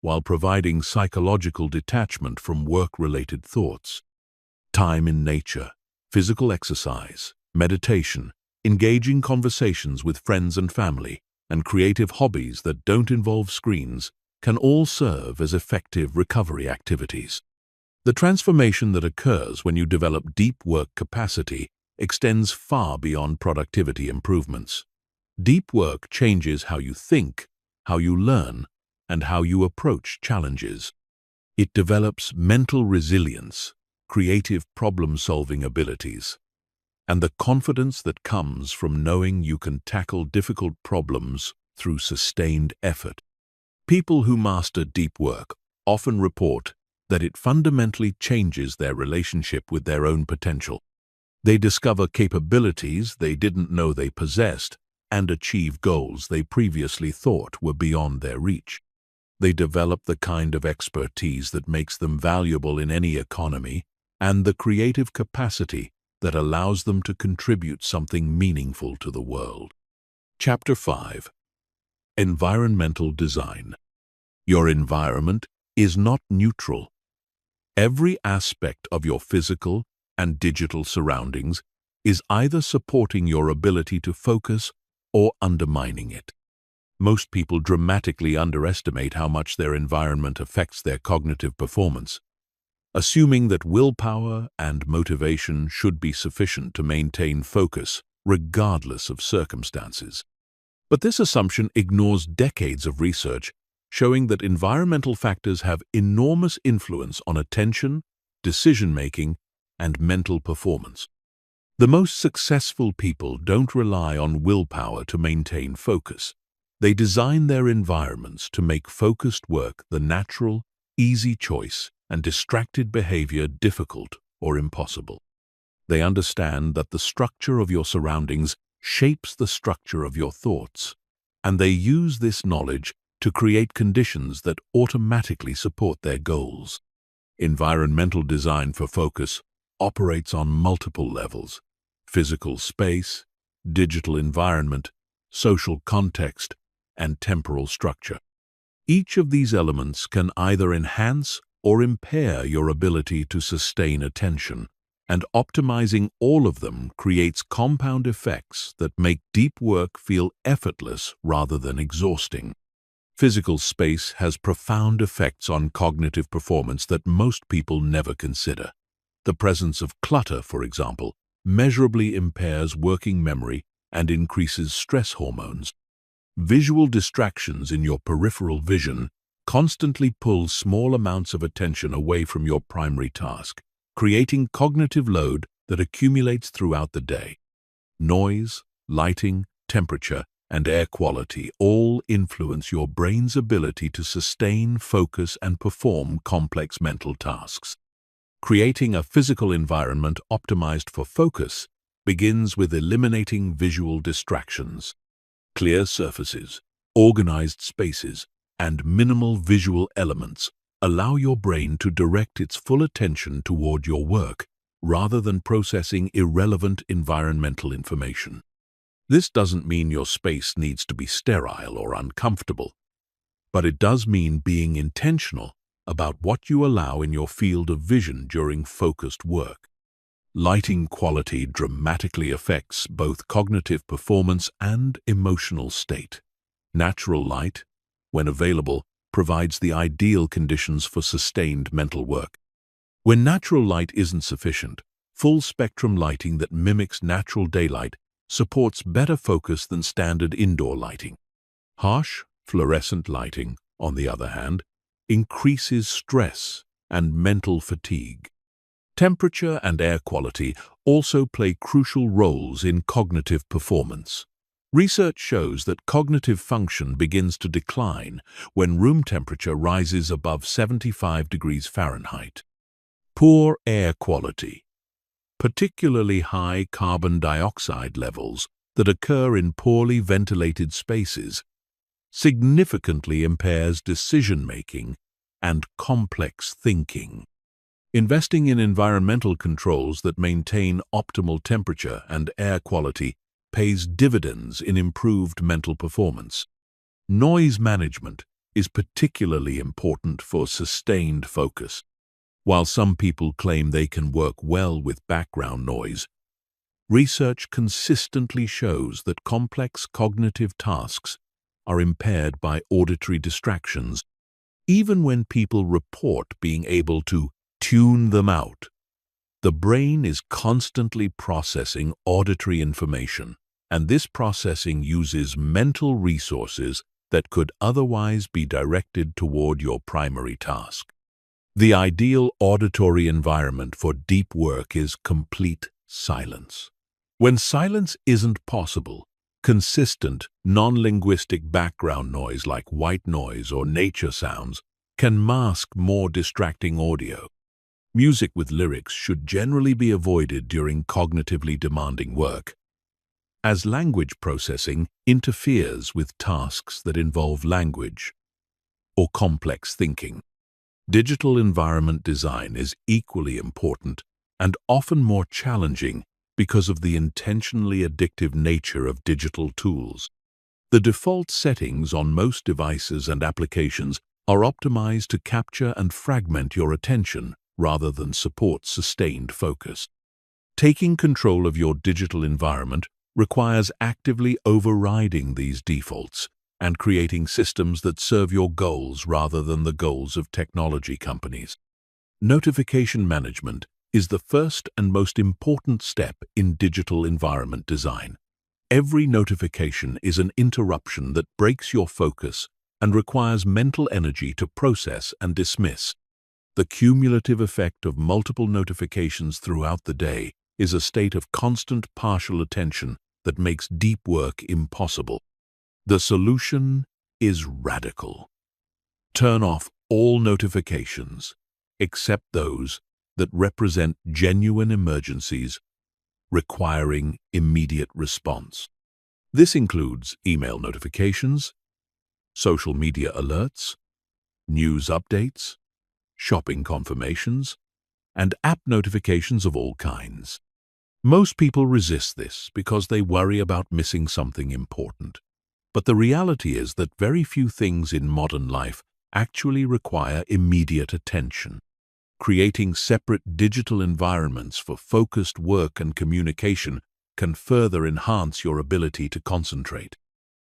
while providing psychological detachment from work-related thoughts. Time in nature, physical exercise, meditation, engaging conversations with friends and family, and creative hobbies that don't involve screens can all serve as effective recovery activities. The transformation that occurs when you develop deep work capacity extends far beyond productivity improvements. Deep work changes how you think, how you learn, and how you approach challenges. It develops mental resilience, creative problem-solving abilities, and the confidence that comes from knowing you can tackle difficult problems through sustained effort. People who master deep work often report that it fundamentally changes their relationship with their own potential. They discover capabilities they didn't know they possessed and achieve goals they previously thought were beyond their reach. They develop the kind of expertise that makes them valuable in any economy and the creative capacity that allows them to contribute something meaningful to the world. Chapter 5. Environmental Design. Your environment is not neutral. Every aspect of your physical and digital surroundings is either supporting your ability to focus or undermining it. Most people dramatically underestimate how much their environment affects their cognitive performance, assuming that willpower and motivation should be sufficient to maintain focus regardless of circumstances. But this assumption ignores decades of research showing that environmental factors have enormous influence on attention, decision-making, and mental performance. The most successful people don't rely on willpower to maintain focus. They design their environments to make focused work the natural, easy choice and distracted behavior difficult or impossible. They understand that the structure of your surroundings shapes the structure of your thoughts, and they use this knowledge to create conditions that automatically support their goals. Environmental design for focus operates on multiple levels: physical space, digital environment, social context, and temporal structure. Each of these elements can either enhance or impair your ability to sustain attention, and optimizing all of them creates compound effects that make deep work feel effortless rather than exhausting. Physical space has profound effects on cognitive performance that most people never consider. The presence of clutter, for example, measurably impairs working memory and increases stress hormones. Visual distractions in your peripheral vision constantly pull small amounts of attention away from your primary task, creating cognitive load that accumulates throughout the day. Noise, lighting, temperature, and air quality all influence your brain's ability to sustain, focus, and perform complex mental tasks. Creating a physical environment optimized for focus begins with eliminating visual distractions. Clear surfaces, organized spaces, and minimal visual elements allow your brain to direct its full attention toward your work rather than processing irrelevant environmental information. This doesn't mean your space needs to be sterile or uncomfortable, but it does mean being intentional about what you allow in your field of vision during focused work. Lighting quality dramatically affects both cognitive performance and emotional state. Natural light, when available, provides the ideal conditions for sustained mental work. When natural light isn't sufficient, full-spectrum lighting that mimics natural daylight supports better focus than standard indoor lighting. Harsh, fluorescent lighting, on the other hand, increases stress and mental fatigue. Temperature and air quality also play crucial roles in cognitive performance. Research shows that cognitive function begins to decline when room temperature rises above 75 degrees Fahrenheit. Poor air quality, particularly high carbon dioxide levels that occur in poorly ventilated spaces, significantly impairs decision-making and complex thinking. Investing in environmental controls that maintain optimal temperature and air quality pays dividends in improved mental performance. Noise management is particularly important for sustained focus. While some people claim they can work well with background noise, research consistently shows that complex cognitive tasks are impaired by auditory distractions, even when people report being able to tune them out. The brain is constantly processing auditory information, and this processing uses mental resources that could otherwise be directed toward your primary task. The ideal auditory environment for deep work is complete silence. When silence isn't possible, consistent, non-linguistic background noise like white noise or nature sounds can mask more distracting audio. Music with lyrics should generally be avoided during cognitively demanding work, as language processing interferes with tasks that involve language or complex thinking. Digital environment design is equally important and often more challenging because of the intentionally addictive nature of digital tools. The default settings on most devices and applications are optimized to capture and fragment your attention rather than support sustained focus. Taking control of your digital environment requires actively overriding these defaults and creating systems that serve your goals rather than the goals of technology companies. Notification management is the first and most important step in digital environment design. Every notification is an interruption that breaks your focus and requires mental energy to process and dismiss. The cumulative effect of multiple notifications throughout the day is a state of constant partial attention that makes deep work impossible. The solution is radical. Turn off all notifications, except those that represent genuine emergencies requiring immediate response. This includes email notifications, social media alerts, news updates, shopping confirmations, and app notifications of all kinds. Most people resist this because they worry about missing something important. But the reality is that very few things in modern life actually require immediate attention. Creating separate digital environments for focused work and communication can further enhance your ability to concentrate.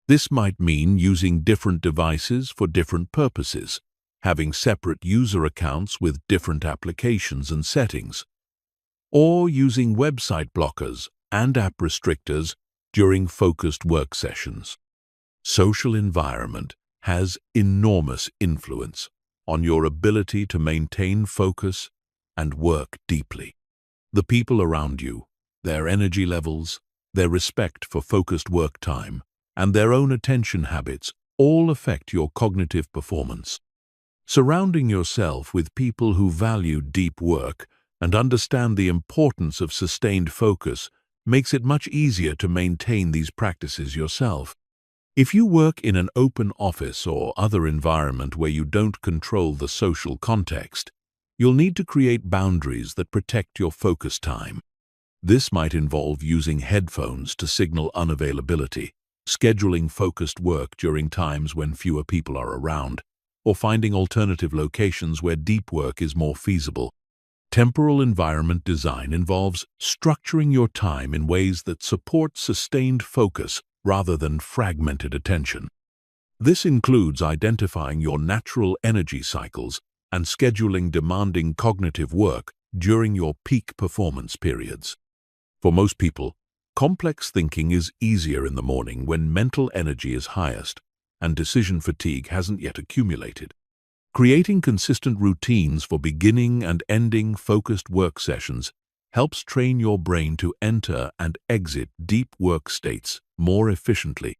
This might mean using different devices for different purposes, having separate user accounts with different applications and settings, or using website blockers and app restrictors during focused work sessions. Social environment has enormous influence on your ability to maintain focus and work deeply. The people around you, their energy levels, their respect for focused work time, and their own attention habits all affect your cognitive performance. Surrounding yourself with people who value deep work and understand the importance of sustained focus makes it much easier to maintain these practices yourself. If you work in an open office or other environment where you don't control the social context, you'll need to create boundaries that protect your focus time. This might involve using headphones to signal unavailability, scheduling focused work during times when fewer people are around, or finding alternative locations where deep work is more feasible. Temporal environment design involves structuring your time in ways that support sustained focus rather than fragmented attention. This includes identifying your natural energy cycles and scheduling demanding cognitive work during your peak performance periods. For most people, complex thinking is easier in the morning when mental energy is highest and decision fatigue hasn't yet accumulated. Creating consistent routines for beginning and ending focused work sessions helps train your brain to enter and exit deep work states more efficiently.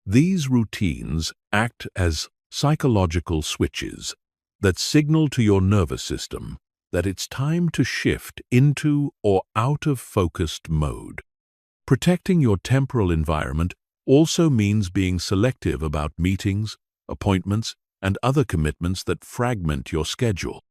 These routines act as psychological switches that signal to your nervous system that it's time to shift into or out of focused mode. Protecting your temporal environment also means being selective about meetings, appointments, and other commitments that fragment your schedule.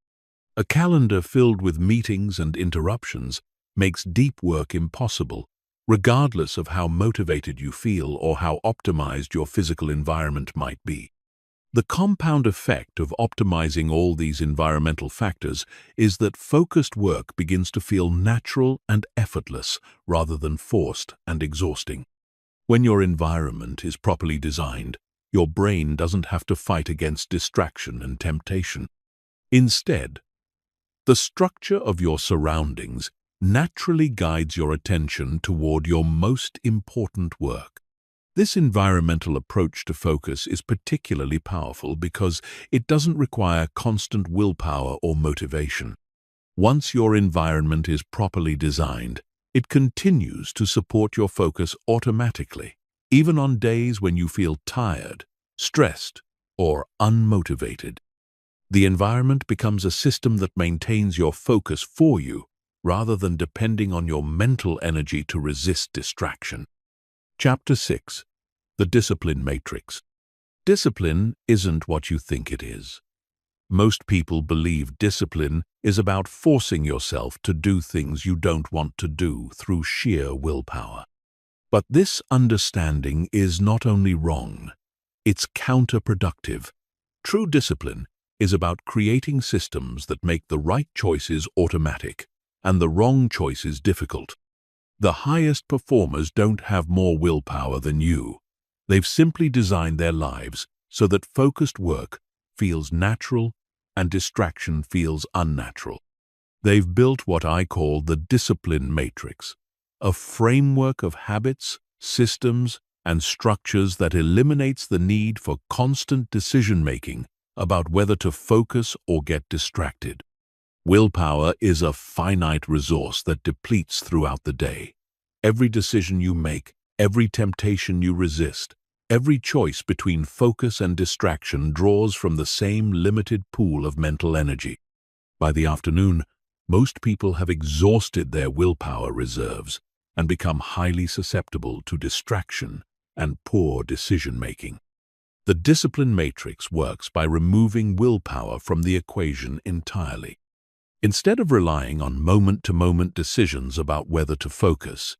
A calendar filled with meetings and interruptions makes deep work impossible, regardless of how motivated you feel or how optimized your physical environment might be. The compound effect of optimizing all these environmental factors is that focused work begins to feel natural and effortless rather than forced and exhausting. When your environment is properly designed, your brain doesn't have to fight against distraction and temptation. Instead, the structure of your surroundings naturally guides your attention toward your most important work. This environmental approach to focus is particularly powerful because it doesn't require constant willpower or motivation. Once your environment is properly designed, it continues to support your focus automatically, even on days when you feel tired, stressed, or unmotivated. The environment becomes a system that maintains your focus for you, rather than depending on your mental energy to resist distraction. Chapter 6. The Discipline Matrix. Discipline isn't what you think it is. Most people believe discipline is about forcing yourself to do things you don't want to do through sheer willpower. But this understanding is not only wrong, it's counterproductive. True discipline is about creating systems that make the right choices automatic and the wrong choices difficult. The highest performers don't have more willpower than you. They've simply designed their lives so that focused work feels natural and distraction feels unnatural. They've built what I call the discipline matrix, a framework of habits, systems, and structures that eliminates the need for constant decision-making about whether to focus or get distracted. Willpower is a finite resource that depletes throughout the day. Every decision you make, every temptation you resist, every choice between focus and distraction draws from the same limited pool of mental energy. By the afternoon, most people have exhausted their willpower reserves and become highly susceptible to distraction and poor decision-making. The discipline matrix works by removing willpower from the equation entirely. Instead of relying on moment-to-moment decisions about whether to focus,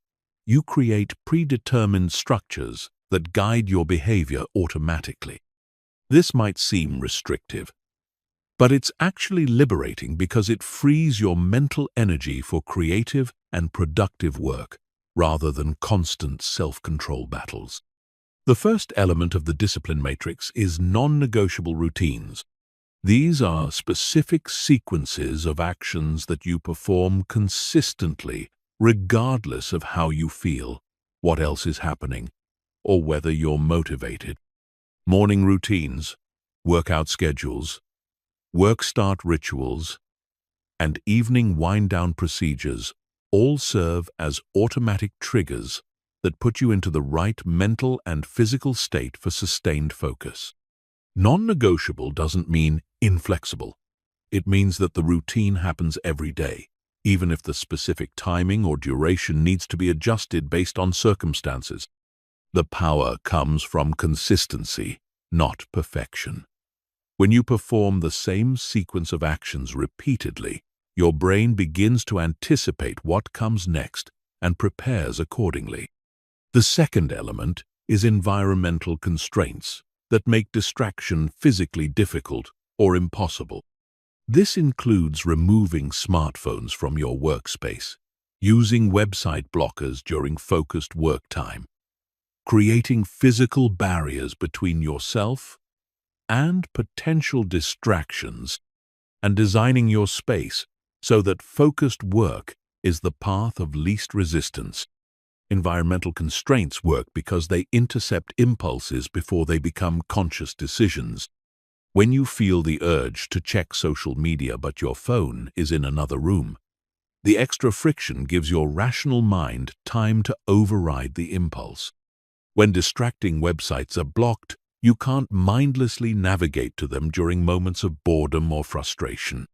you create predetermined structures that guide your behavior automatically. This might seem restrictive, but it's actually liberating because it frees your mental energy for creative and productive work rather than constant self-control battles. The first element of the discipline matrix is non-negotiable routines. These are specific sequences of actions that you perform consistently, regardless of how you feel, what else is happening, or whether you're motivated. Morning routines, workout schedules, work start rituals, and evening wind-down procedures all serve as automatic triggers that put you into the right mental and physical state for sustained focus. Non-negotiable doesn't mean inflexible. It means that the routine happens every day, even if the specific timing or duration needs to be adjusted based on circumstances. The power comes from consistency, not perfection. When you perform the same sequence of actions repeatedly, your brain begins to anticipate what comes next and prepares accordingly. The second element is environmental constraints that make distraction physically difficult or impossible. This includes removing smartphones from your workspace, using website blockers during focused work time, creating physical barriers between yourself and potential distractions, and designing your space so that focused work is the path of least resistance. Environmental constraints work because they intercept impulses before they become conscious decisions. When you feel the urge to check social media but your phone is in another room, the extra friction gives your rational mind time to override the impulse. When distracting websites are blocked, you can't mindlessly navigate to them during moments of boredom or frustration.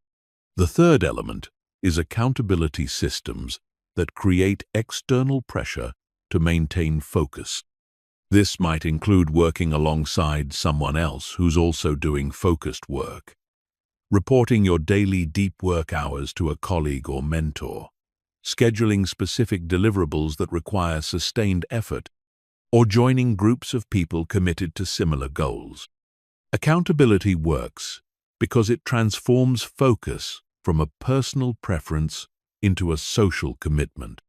The third element is accountability systems that create external pressure to maintain focus. This might include working alongside someone else who's also doing focused work, reporting your daily deep work hours to a colleague or mentor, scheduling specific deliverables that require sustained effort, or joining groups of people committed to similar goals. Accountability works because it transforms focus from a personal preference into a social commitment.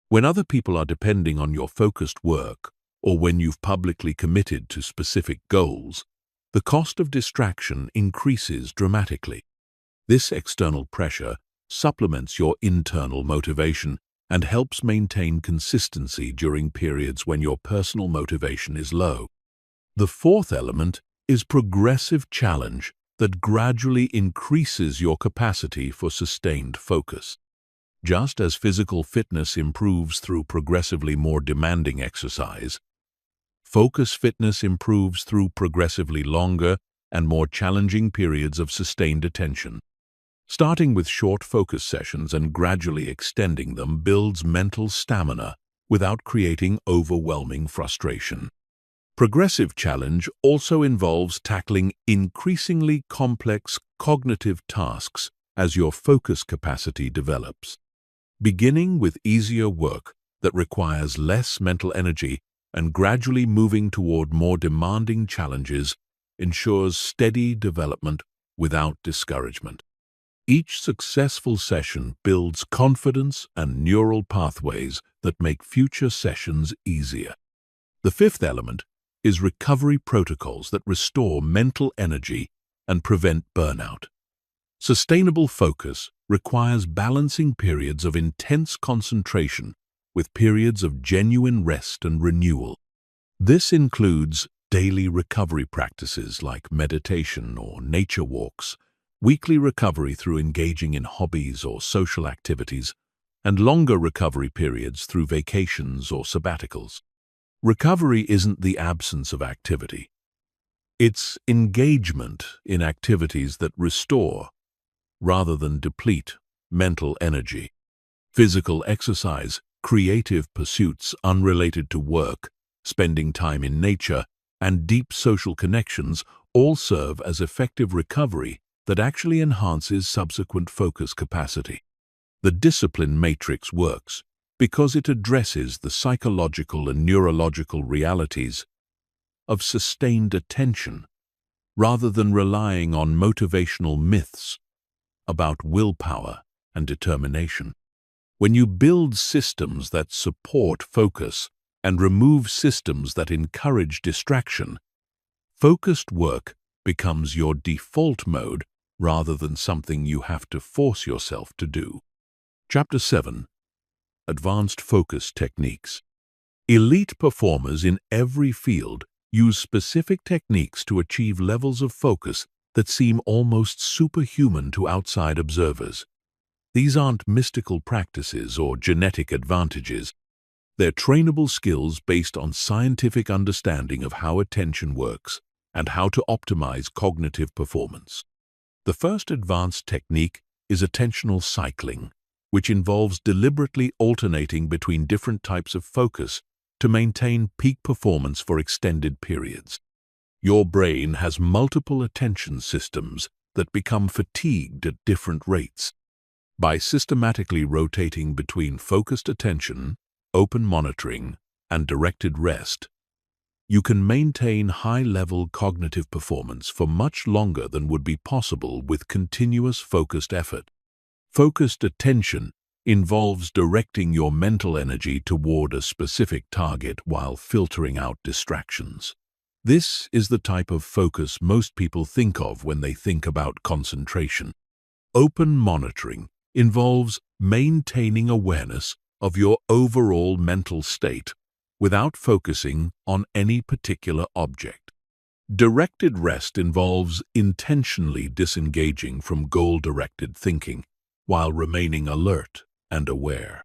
When other people are depending on your focused work, or when you've publicly committed to specific goals, the cost of distraction increases dramatically. This external pressure supplements your internal motivation and helps maintain consistency during periods when your personal motivation is low. The fourth element is progressive challenge that gradually increases your capacity for sustained focus. Just as physical fitness improves through progressively more demanding exercise, focus fitness improves through progressively longer and more challenging periods of sustained attention. Starting with short focus sessions and gradually extending them builds mental stamina without creating overwhelming frustration. Progressive challenge also involves tackling increasingly complex cognitive tasks as your focus capacity develops. Beginning with easier work that requires less mental energy and gradually moving toward more demanding challenges ensures steady development without discouragement. Each successful session builds confidence and neural pathways that make future sessions easier. The fifth element is recovery protocols that restore mental energy and prevent burnout. Sustainable focus requires balancing periods of intense concentration with periods of genuine rest and renewal. This includes daily recovery practices like meditation or nature walks, weekly recovery through engaging in hobbies or social activities, and longer recovery periods through vacations or sabbaticals. Recovery isn't the absence of activity. It's engagement in activities that restore, rather than deplete, mental energy. Physical exercise, creative pursuits unrelated to work, spending time in nature, and deep social connections all serve as effective recovery that actually enhances subsequent focus capacity. The discipline matrix works because it addresses the psychological and neurological realities of sustained attention rather than relying on motivational myths about willpower and determination. When you build systems that support focus and remove systems that encourage distraction, focused work becomes your default mode rather than something you have to force yourself to do. Chapter 7. Advanced Focus Techniques. Elite performers in every field use specific techniques to achieve levels of focus that seem almost superhuman to outside observers. These aren't mystical practices or genetic advantages. They're trainable skills based on scientific understanding of how attention works and how to optimize cognitive performance. The first advanced technique is attentional cycling, which involves deliberately alternating between different types of focus to maintain peak performance for extended periods. Your brain has multiple attention systems that become fatigued at different rates. By systematically rotating between focused attention, open monitoring, and directed rest, you can maintain high-level cognitive performance for much longer than would be possible with continuous focused effort. Focused attention involves directing your mental energy toward a specific target while filtering out distractions. This is the type of focus most people think of when they think about concentration. Open monitoring involves maintaining awareness of your overall mental state without focusing on any particular object. Directed rest involves intentionally disengaging from goal-directed thinking while remaining alert and aware.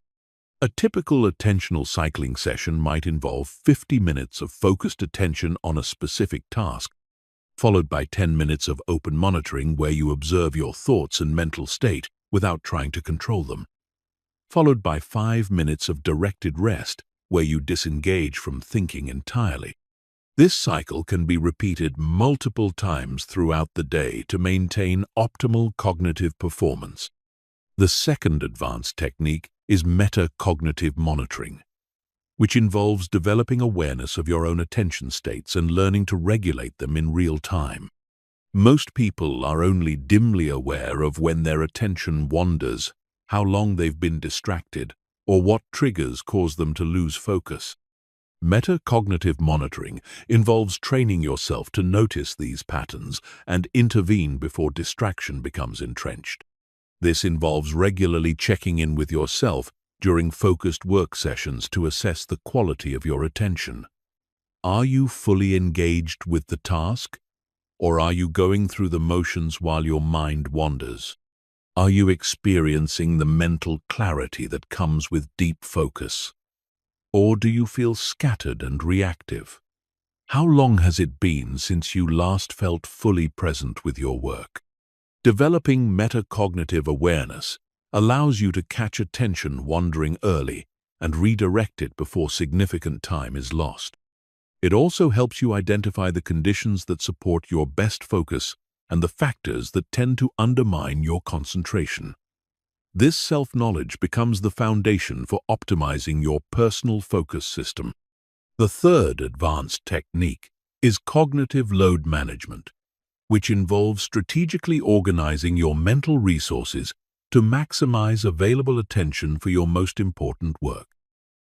A typical attentional cycling session might involve 50 minutes of focused attention on a specific task, followed by 10 minutes of open monitoring where you observe your thoughts and mental state without trying to control them, followed by 5 minutes of directed rest where you disengage from thinking entirely. This cycle can be repeated multiple times throughout the day to maintain optimal cognitive performance. The second advanced technique is metacognitive monitoring, which involves developing awareness of your own attention states and learning to regulate them in real time. Most people are only dimly aware of when their attention wanders, how long they've been distracted, or what triggers cause them to lose focus. Metacognitive monitoring involves training yourself to notice these patterns and intervene before distraction becomes entrenched. This involves regularly checking in with yourself during focused work sessions to assess the quality of your attention. Are you fully engaged with the task, or are you going through the motions while your mind wanders? Are you experiencing the mental clarity that comes with deep focus? Or do you feel scattered and reactive? How long has it been since you last felt fully present with your work? Developing metacognitive awareness allows you to catch attention wandering early and redirect it before significant time is lost. It also helps you identify the conditions that support your best focus and the factors that tend to undermine your concentration. This self-knowledge becomes the foundation for optimizing your personal focus system. The third advanced technique is cognitive load management, which involves strategically organizing your mental resources to maximize available attention for your most important work.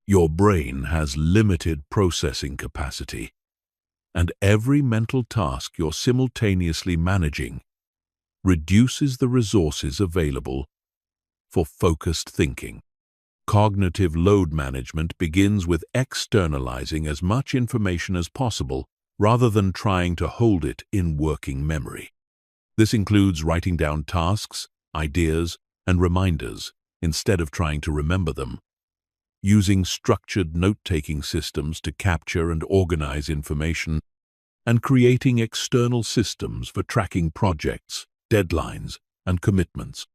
Your brain has limited processing capacity, and every mental task you're simultaneously managing reduces the resources available for focused thinking. Cognitive load management begins with externalizing as much information as possible rather than trying to hold it in working memory. This includes writing down tasks, ideas, and reminders instead of trying to remember them, using structured note-taking systems to capture and organize information, and creating external systems for tracking projects, deadlines, and commitments.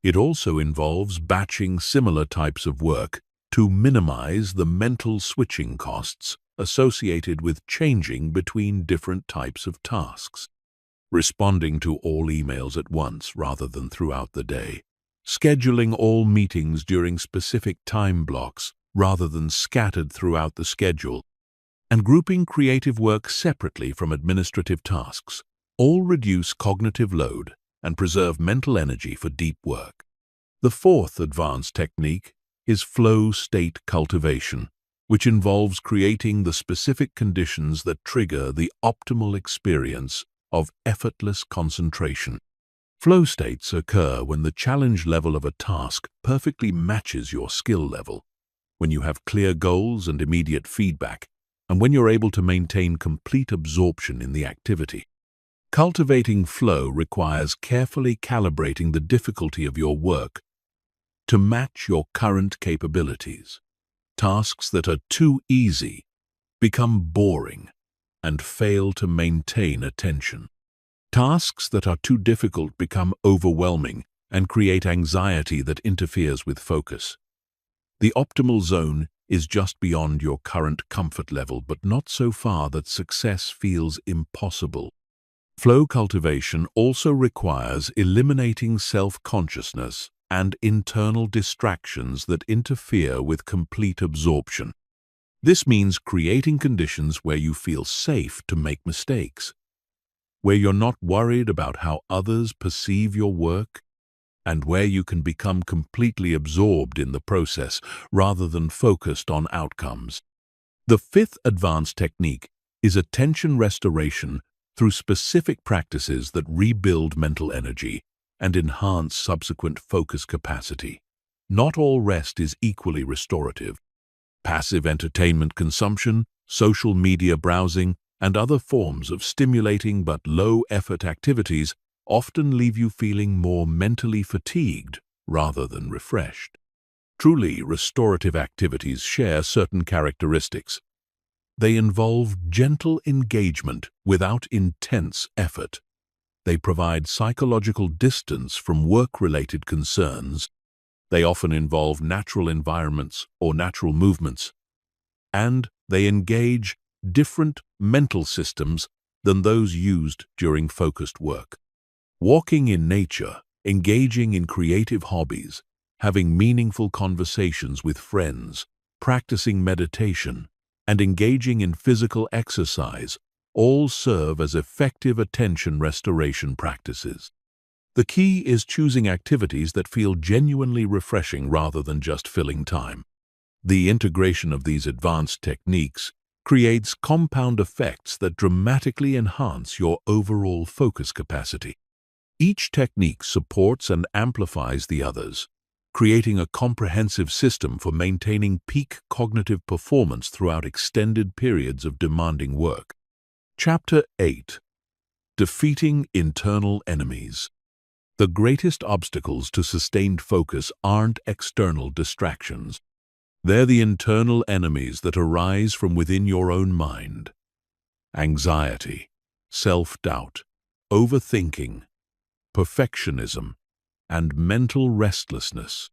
It also involves batching similar types of work to minimize the mental switching costs associated with changing between different types of tasks, responding to all emails at once rather than throughout the day, scheduling all meetings during specific time blocks rather than scattered throughout the schedule, and grouping creative work separately from administrative tasks, all reduce cognitive load and preserve mental energy for deep work. The fourth advanced technique is flow state cultivation, which involves creating the specific conditions that trigger the optimal experience of effortless concentration. Flow states occur when the challenge level of a task perfectly matches your skill level, when you have clear goals and immediate feedback, and when you're able to maintain complete absorption in the activity. Cultivating flow requires carefully calibrating the difficulty of your work to match your current capabilities. Tasks that are too easy become boring and fail to maintain attention. Tasks that are too difficult become overwhelming and create anxiety that interferes with focus. The optimal zone is just beyond your current comfort level, but not so far that success feels impossible. Flow cultivation also requires eliminating self-consciousness and internal distractions that interfere with complete absorption. This means creating conditions where you feel safe to make mistakes, where you're not worried about how others perceive your work, and where you can become completely absorbed in the process rather than focused on outcomes. The fifth advanced technique is attention restoration through specific practices that rebuild mental energy and enhance subsequent focus capacity. Not all rest is equally restorative. Passive entertainment consumption, social media browsing, and other forms of stimulating but low-effort activities often leave you feeling more mentally fatigued rather than refreshed. Truly restorative activities share certain characteristics. They involve gentle engagement without intense effort. They provide psychological distance from work-related concerns. They often involve natural environments or natural movements. And they engage different mental systems than those used during focused work. Walking in nature, engaging in creative hobbies, having meaningful conversations with friends, practicing meditation, and engaging in physical exercise all serve as effective attention restoration practices. The key is choosing activities that feel genuinely refreshing rather than just filling time. The integration of these advanced techniques creates compound effects that dramatically enhance your overall focus capacity. Each technique supports and amplifies the others, creating a comprehensive system for maintaining peak cognitive performance throughout extended periods of demanding work. Chapter 8. Defeating Internal Enemies. The greatest obstacles to sustained focus aren't external distractions. They're the internal enemies that arise from within your own mind. Anxiety, self-doubt, overthinking, perfectionism, and mental restlessness.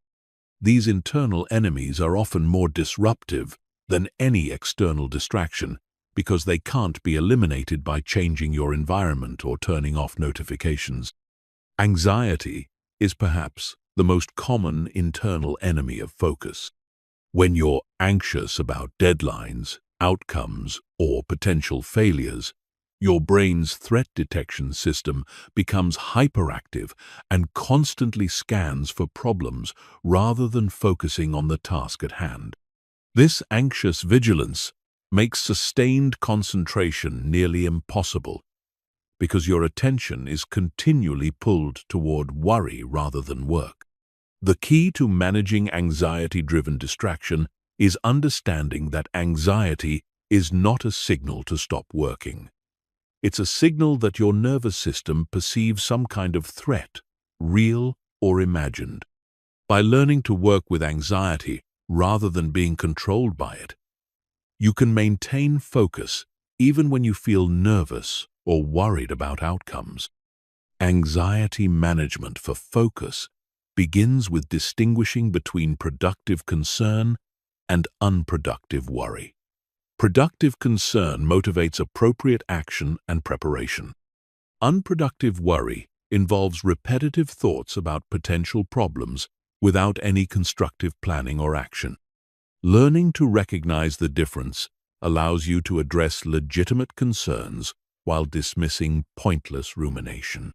These internal enemies are often more disruptive than any external distraction because they can't be eliminated by changing your environment or turning off notifications. Anxiety is perhaps the most common internal enemy of focus. When you're anxious about deadlines, outcomes, or potential failures, your brain's threat detection system becomes hyperactive and constantly scans for problems rather than focusing on the task at hand. This anxious vigilance makes sustained concentration nearly impossible because your attention is continually pulled toward worry rather than work. The key to managing anxiety-driven distraction is understanding that anxiety is not a signal to stop working. It's a signal that your nervous system perceives some kind of threat, real or imagined. By learning to work with anxiety rather than being controlled by it, you can maintain focus even when you feel nervous or worried about outcomes. Anxiety management for focus begins with distinguishing between productive concern and unproductive worry. Productive concern motivates appropriate action and preparation. Unproductive worry involves repetitive thoughts about potential problems without any constructive planning or action. Learning to recognize the difference allows you to address legitimate concerns while dismissing pointless rumination.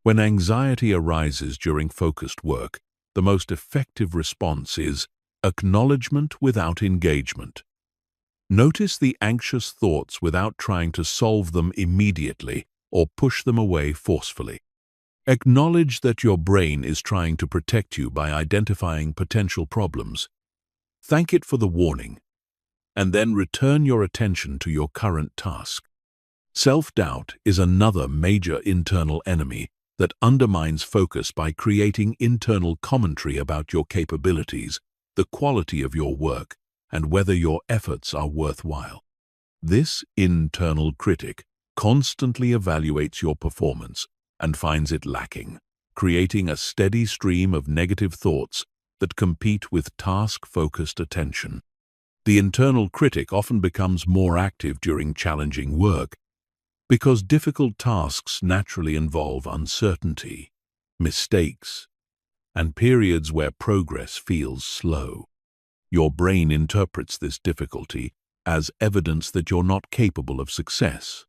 When anxiety arises during focused work, the most effective response is acknowledgement without engagement. Notice the anxious thoughts without trying to solve them immediately or push them away forcefully. Acknowledge that your brain is trying to protect you by identifying potential problems. Thank it for the warning, and then return your attention to your current task. Self-doubt is another major internal enemy that undermines focus by creating internal commentary about your capabilities, the quality of your work, and whether your efforts are worthwhile. This internal critic constantly evaluates your performance and finds it lacking, creating a steady stream of negative thoughts that compete with task-focused attention. The internal critic often becomes more active during challenging work because difficult tasks naturally involve uncertainty, mistakes, and periods where progress feels slow. Your brain interprets this difficulty as evidence that you're not capable of success,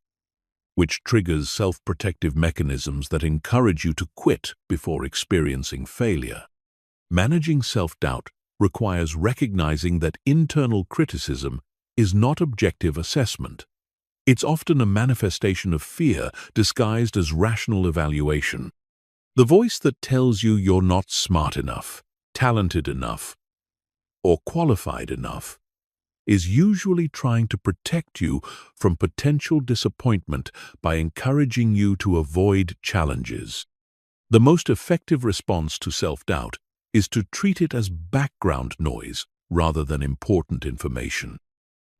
which triggers self-protective mechanisms that encourage you to quit before experiencing failure. Managing self-doubt requires recognizing that internal criticism is not objective assessment. It's often a manifestation of fear disguised as rational evaluation. The voice that tells you you're not smart enough, talented enough, or qualified enough is usually trying to protect you from potential disappointment by encouraging you to avoid challenges. The most effective response to self-doubt is to treat it as background noise rather than important information.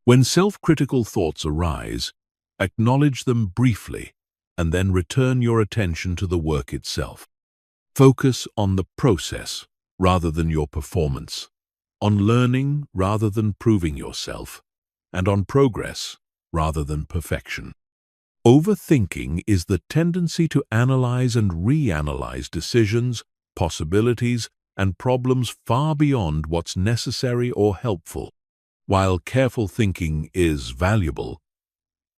When self-critical thoughts arise, acknowledge them briefly and then return your attention to the work itself. Focus on the process rather than your performance, on learning rather than proving yourself, and on progress rather than perfection. Overthinking is the tendency to analyze and reanalyze decisions, possibilities, and problems far beyond what's necessary or helpful. While careful thinking is valuable,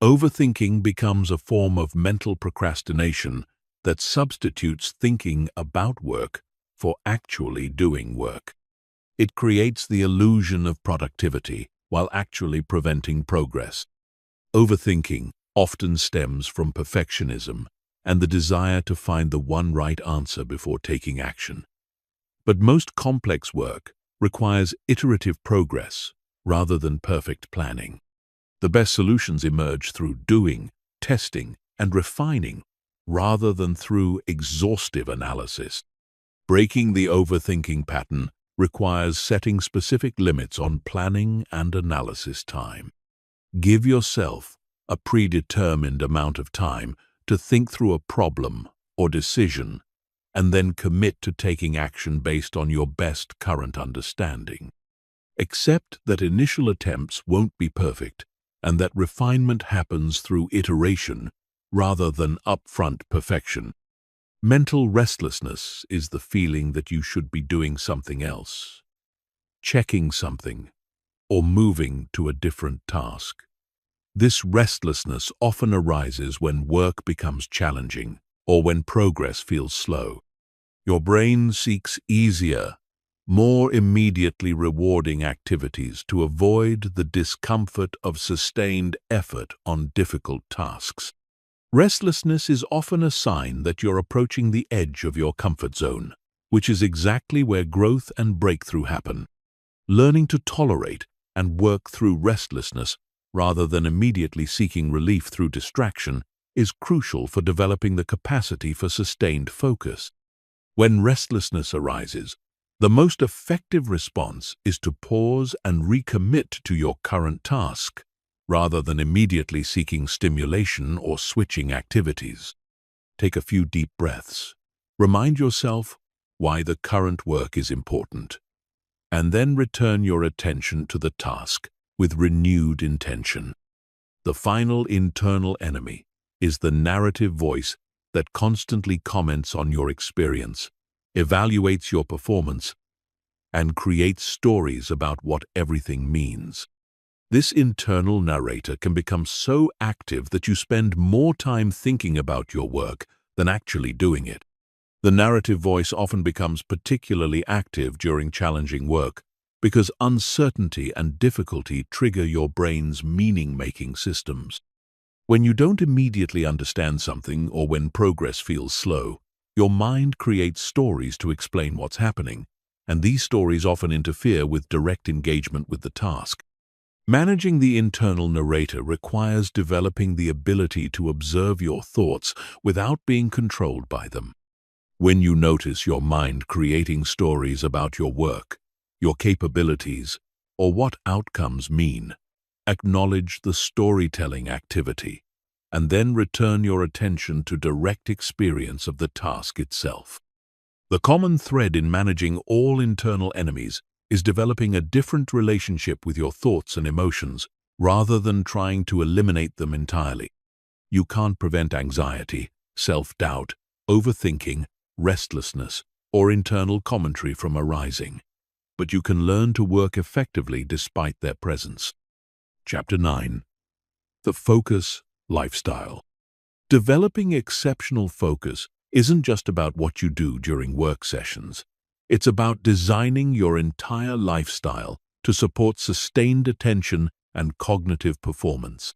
overthinking becomes a form of mental procrastination that substitutes thinking about work for actually doing work. It creates the illusion of productivity while actually preventing progress. Overthinking often stems from perfectionism and the desire to find the one right answer before taking action. But most complex work requires iterative progress rather than perfect planning. The best solutions emerge through doing, testing, and refining rather than through exhaustive analysis. Breaking the overthinking pattern requires setting specific limits on planning and analysis time. Give yourself a predetermined amount of time to think through a problem or decision, and then commit to taking action based on your best current understanding. Accept that initial attempts won't be perfect and that refinement happens through iteration rather than upfront perfection. Mental restlessness is the feeling that you should be doing something else, checking something, or moving to a different task. This restlessness often arises when work becomes challenging or when progress feels slow. Your brain seeks easier, more immediately rewarding activities to avoid the discomfort of sustained effort on difficult tasks. Restlessness is often a sign that you're approaching the edge of your comfort zone, which is exactly where growth and breakthrough happen. Learning to tolerate and work through restlessness rather than immediately seeking relief through distraction is crucial for developing the capacity for sustained focus. When restlessness arises, the most effective response is to pause and recommit to your current task, rather than immediately seeking stimulation or switching activities. Take a few deep breaths. Remind yourself why the current work is important, and then return your attention to the task with renewed intention. The final internal enemy is the narrative voice that constantly comments on your experience, evaluates your performance, and creates stories about what everything means. This internal narrator can become so active that you spend more time thinking about your work than actually doing it. The narrative voice often becomes particularly active during challenging work because uncertainty and difficulty trigger your brain's meaning-making systems. When you don't immediately understand something or when progress feels slow, your mind creates stories to explain what's happening, and these stories often interfere with direct engagement with the task. Managing the internal narrator requires developing the ability to observe your thoughts without being controlled by them. When you notice your mind creating stories about your work, your capabilities, or what outcomes mean, acknowledge the storytelling activity, and then return your attention to direct experience of the task itself. The common thread in managing all internal enemies is developing a different relationship with your thoughts and emotions rather than trying to eliminate them entirely. You can't prevent anxiety, self-doubt, overthinking, restlessness, or internal commentary from arising, but you can learn to work effectively despite their presence. Chapter 9. The Focus Lifestyle. Developing exceptional focus isn't just about what you do during work sessions. It's about designing your entire lifestyle to support sustained attention and cognitive performance.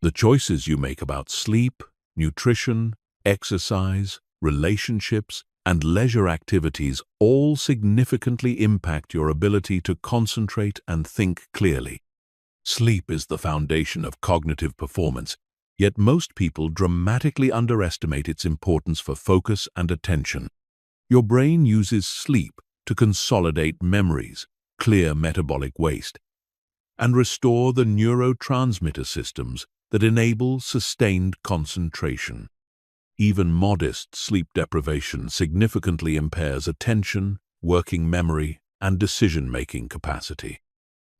The choices you make about sleep, nutrition, exercise, relationships, and leisure activities all significantly impact your ability to concentrate and think clearly. Sleep is the foundation of cognitive performance, yet most people dramatically underestimate its importance for focus and attention. Your brain uses sleep to consolidate memories, clear metabolic waste, and restore the neurotransmitter systems that enable sustained concentration. Even modest sleep deprivation significantly impairs attention, working memory, and decision-making capacity.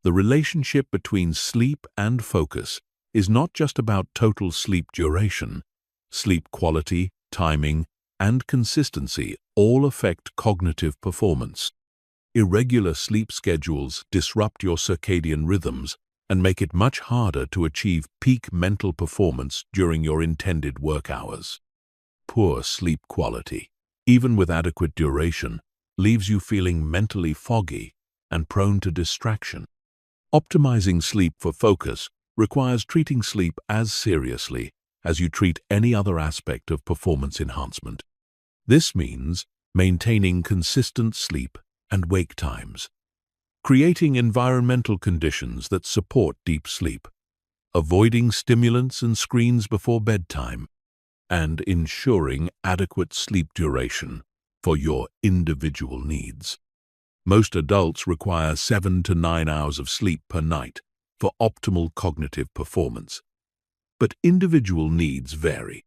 The relationship between sleep and focus is not just about total sleep duration. Sleep quality, timing, and consistency all affect cognitive performance. Irregular sleep schedules disrupt your circadian rhythms and make it much harder to achieve peak mental performance during your intended work hours. Poor sleep quality, even with adequate duration, leaves you feeling mentally foggy and prone to distraction. Optimizing sleep for focus requires treating sleep as seriously as you treat any other aspect of performance enhancement. This means maintaining consistent sleep and wake times, creating environmental conditions that support deep sleep, avoiding stimulants and screens before bedtime, and ensuring adequate sleep duration for your individual needs. Most adults require 7 to 9 hours of sleep per night for optimal cognitive performance, but individual needs vary.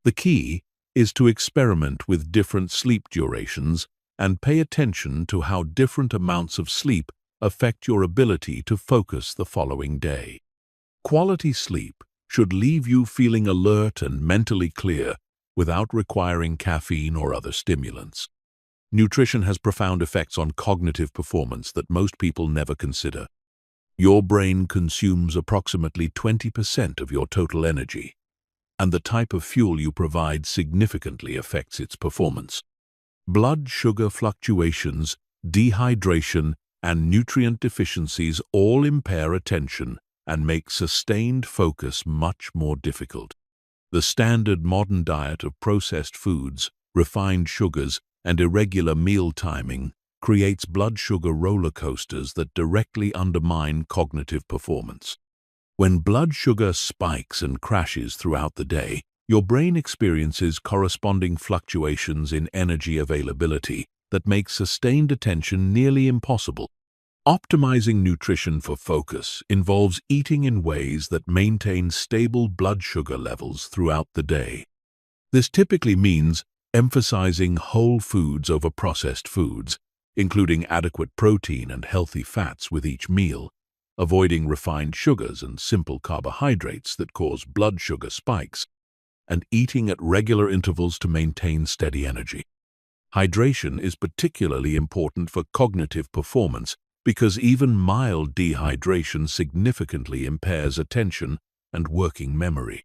The key is to experiment with different sleep durations and pay attention to how different amounts of sleep affect your ability to focus the following day. Quality sleep should leave you feeling alert and mentally clear without requiring caffeine or other stimulants. Nutrition has profound effects on cognitive performance that most people never consider. Your brain consumes approximately 20% of your total energy, and the type of fuel you provide significantly affects its performance. Blood sugar fluctuations, dehydration, and nutrient deficiencies all impair attention and make sustained focus much more difficult. The standard modern diet of processed foods, refined sugars, and irregular meal timing creates blood sugar roller coasters that directly undermine cognitive performance. When blood sugar spikes and crashes throughout the day, your brain experiences corresponding fluctuations in energy availability that make sustained attention nearly impossible. Optimizing nutrition for focus involves eating in ways that maintain stable blood sugar levels throughout the day. This typically means emphasizing whole foods over processed foods, including adequate protein and healthy fats with each meal, avoiding refined sugars and simple carbohydrates that cause blood sugar spikes, and eating at regular intervals to maintain steady energy. Hydration is particularly important for cognitive performance because even mild dehydration significantly impairs attention and working memory.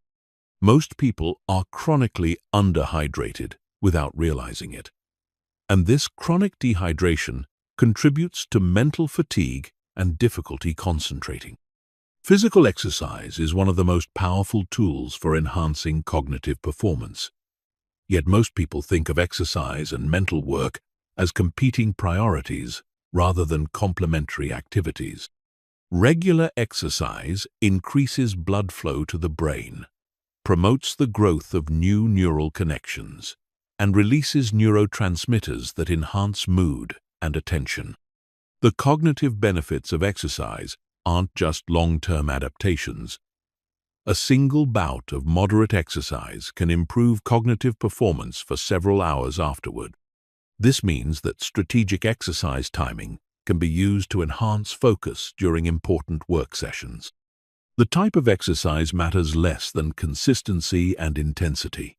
Most people are chronically underhydrated without realizing it, and this chronic dehydration contributes to mental fatigue and difficulty concentrating. Physical exercise is one of the most powerful tools for enhancing cognitive performance. Yet most people think of exercise and mental work as competing priorities rather than complementary activities. Regular exercise increases blood flow to the brain, promotes the growth of new neural connections, and releases neurotransmitters that enhance mood and attention. The cognitive benefits of exercise aren't just long-term adaptations. A single bout of moderate exercise can improve cognitive performance for several hours afterward. This means that strategic exercise timing can be used to enhance focus during important work sessions. The type of exercise matters less than consistency and intensity.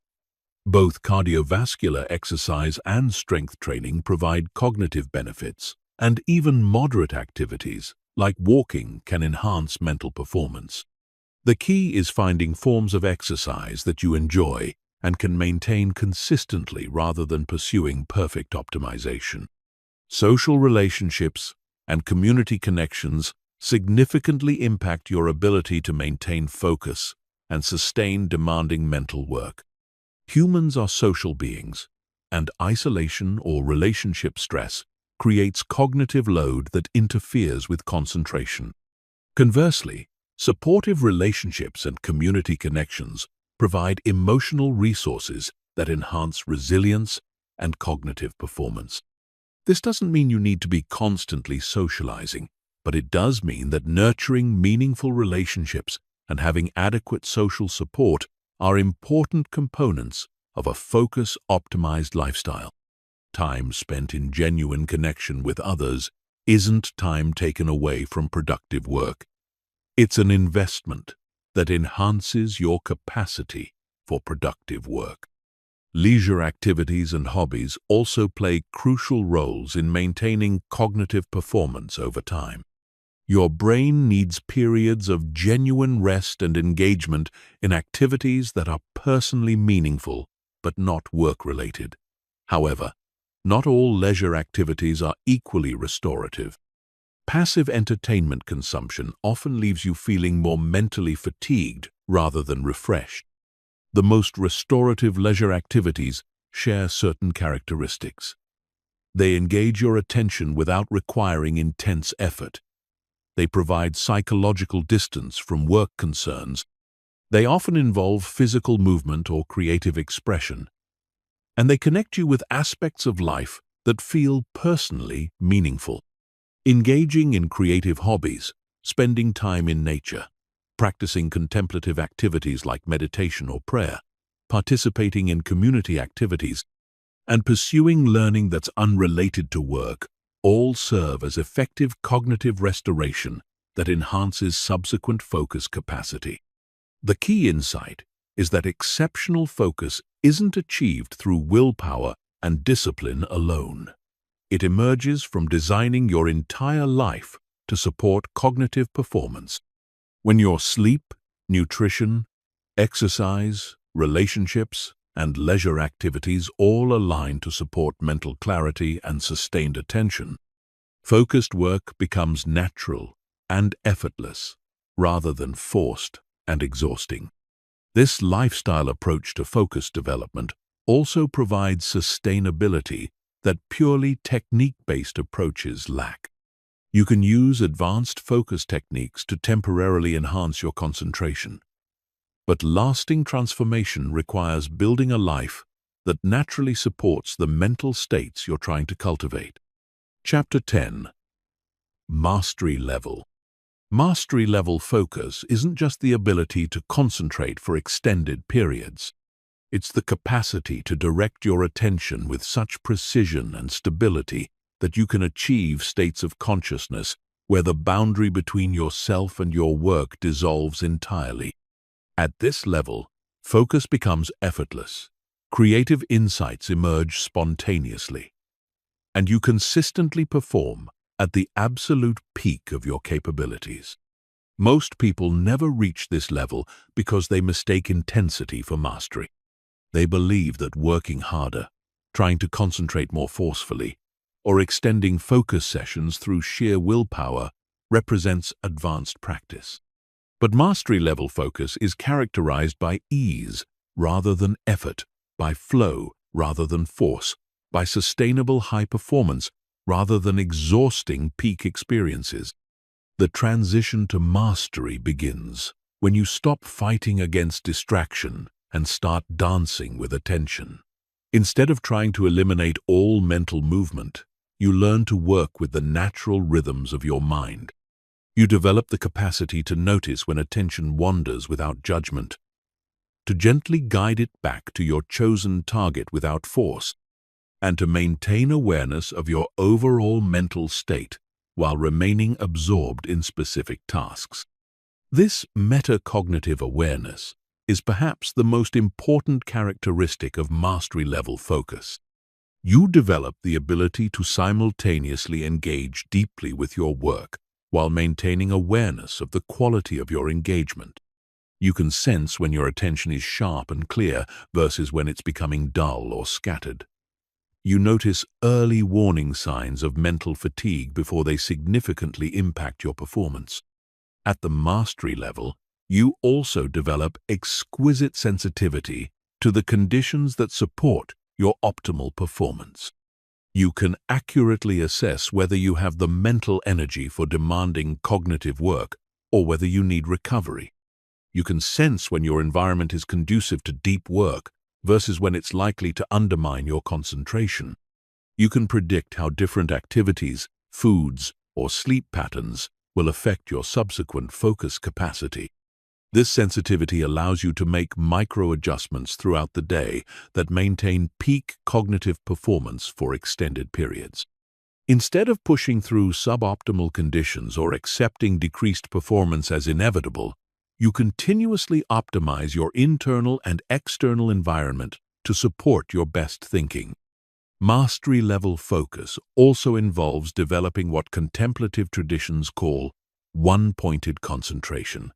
Both cardiovascular exercise and strength training provide cognitive benefits, and even moderate activities, like walking, can enhance mental performance. The key is finding forms of exercise that you enjoy and can maintain consistently rather than pursuing perfect optimization. Social relationships and community connections significantly impact your ability to maintain focus and sustain demanding mental work. Humans are social beings, and isolation or relationship stress creates cognitive load that interferes with concentration. Conversely, supportive relationships and community connections provide emotional resources that enhance resilience and cognitive performance. This doesn't mean you need to be constantly socializing, but it does mean that nurturing meaningful relationships and having adequate social support are important components of a focus-optimized lifestyle. Time spent in genuine connection with others isn't time taken away from productive work. It's an investment that enhances your capacity for productive work. Leisure activities and hobbies also play crucial roles in maintaining cognitive performance over time. Your brain needs periods of genuine rest and engagement in activities that are personally meaningful but not work-related. However, not all leisure activities are equally restorative. Passive entertainment consumption often leaves you feeling more mentally fatigued rather than refreshed. The most restorative leisure activities share certain characteristics. They engage your attention without requiring intense effort. They provide psychological distance from work concerns. They often involve physical movement or creative expression. And they connect you with aspects of life that feel personally meaningful. Engaging in creative hobbies, spending time in nature, practicing contemplative activities like meditation or prayer, participating in community activities, and pursuing learning that's unrelated to work all serve as effective cognitive restoration that enhances subsequent focus capacity. The key insight is that exceptional focus isn't achieved through willpower and discipline alone. It emerges from designing your entire life to support cognitive performance. When your sleep, nutrition, exercise, relationships, and leisure activities all align to support mental clarity and sustained attention, focused work becomes natural and effortless rather than forced and exhausting. This lifestyle approach to focus development also provides sustainability that purely technique-based approaches lack. You can use advanced focus techniques to temporarily enhance your concentration. But lasting transformation requires building a life that naturally supports the mental states you're trying to cultivate. Chapter 10. Mastery Level. Mastery level focus isn't just the ability to concentrate for extended periods. It's the capacity to direct your attention with such precision and stability that you can achieve states of consciousness where the boundary between yourself and your work dissolves entirely. At this level, focus becomes effortless. Creative insights emerge spontaneously, and you consistently perform at the absolute peak of your capabilities. Most people never reach this level because they mistake intensity for mastery. They believe that working harder, trying to concentrate more forcefully, or extending focus sessions through sheer willpower represents advanced practice. But mastery-level focus is characterized by ease rather than effort, by flow rather than force, by sustainable high performance rather than exhausting peak experiences. The transition to mastery begins when you stop fighting against distraction and start dancing with attention. Instead of trying to eliminate all mental movement, you learn to work with the natural rhythms of your mind. You develop the capacity to notice when attention wanders without judgment, to gently guide it back to your chosen target without force, and to maintain awareness of your overall mental state while remaining absorbed in specific tasks. This metacognitive awareness is perhaps the most important characteristic of mastery-level focus. You develop the ability to simultaneously engage deeply with your work while maintaining awareness of the quality of your engagement. You can sense when your attention is sharp and clear versus when it's becoming dull or scattered. You notice early warning signs of mental fatigue before they significantly impact your performance. At the mastery level, you also develop exquisite sensitivity to the conditions that support your optimal performance. You can accurately assess whether you have the mental energy for demanding cognitive work or whether you need recovery. You can sense when your environment is conducive to deep work versus when it's likely to undermine your concentration. You can predict how different activities, foods, or sleep patterns will affect your subsequent focus capacity. This sensitivity allows you to make micro-adjustments throughout the day that maintain peak cognitive performance for extended periods. Instead of pushing through suboptimal conditions or accepting decreased performance as inevitable, you continuously optimize your internal and external environment to support your best thinking. Mastery-level focus also involves developing what contemplative traditions call one-pointed concentration,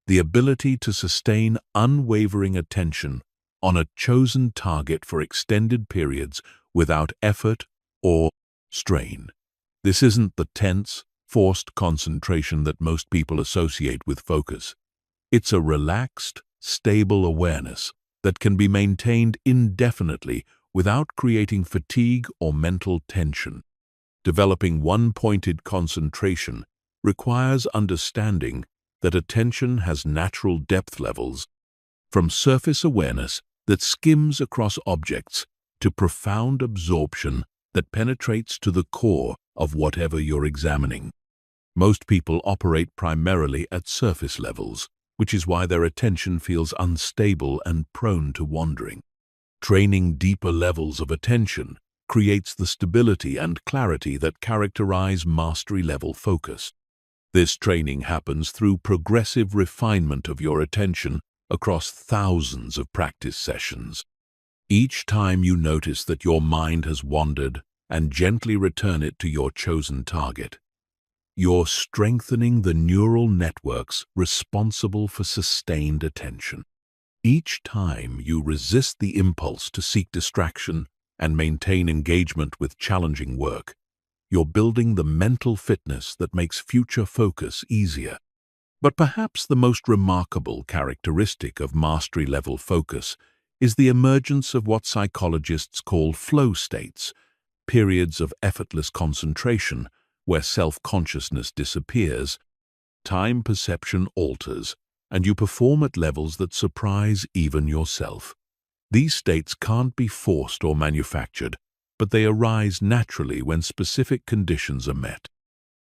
the ability to sustain unwavering attention on a chosen target for extended periods without effort or strain. This isn't the tense, forced concentration that most people associate with focus. It's a relaxed, stable awareness that can be maintained indefinitely without creating fatigue or mental tension. Developing one-pointed concentration requires understanding that attention has natural depth levels, from surface awareness that skims across objects to profound absorption that penetrates to the core of whatever you're examining. Most people operate primarily at surface levels, which is why their attention feels unstable and prone to wandering. Training deeper levels of attention creates the stability and clarity that characterize mastery-level focus. This training happens through progressive refinement of your attention across thousands of practice sessions. Each time you notice that your mind has wandered and gently return it to your chosen target, you're strengthening the neural networks responsible for sustained attention. Each time you resist the impulse to seek distraction and maintain engagement with challenging work, you're building the mental fitness that makes future focus easier. But perhaps the most remarkable characteristic of mastery-level focus is the emergence of what psychologists call flow states, periods of effortless concentration where self-consciousness disappears, time perception alters, and you perform at levels that surprise even yourself. These states can't be forced or manufactured, but they arise naturally when specific conditions are met.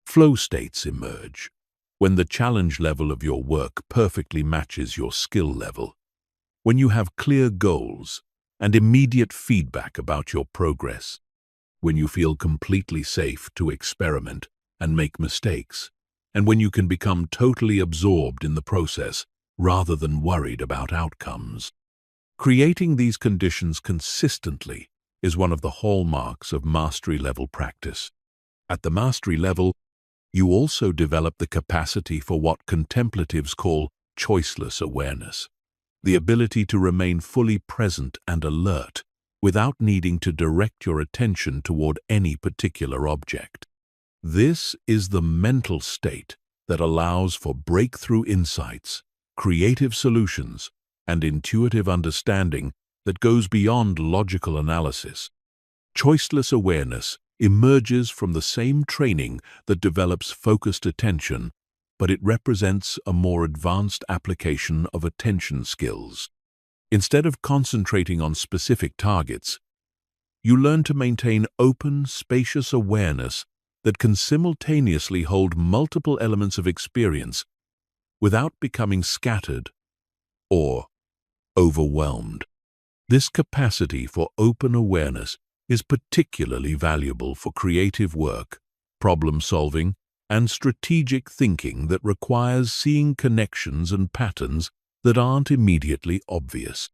Flow states emerge when the challenge level of your work perfectly matches your skill level, when you have clear goals and immediate feedback about your progress, when you feel completely safe to experiment and make mistakes, and when you can become totally absorbed in the process rather than worried about outcomes. Creating these conditions consistently is one of the hallmarks of mastery-level practice. At the mastery level, you also develop the capacity for what contemplatives call choiceless awareness, the ability to remain fully present and alert without needing to direct your attention toward any particular object. This is the mental state that allows for breakthrough insights, creative solutions, and intuitive understanding that goes beyond logical analysis. Choiceless awareness emerges from the same training that develops focused attention, but it represents a more advanced application of attention skills. Instead of concentrating on specific targets, you learn to maintain open, spacious awareness that can simultaneously hold multiple elements of experience without becoming scattered or overwhelmed. This capacity for open awareness is particularly valuable for creative work, problem-solving, and strategic thinking that requires seeing connections and patterns that aren't immediately obvious.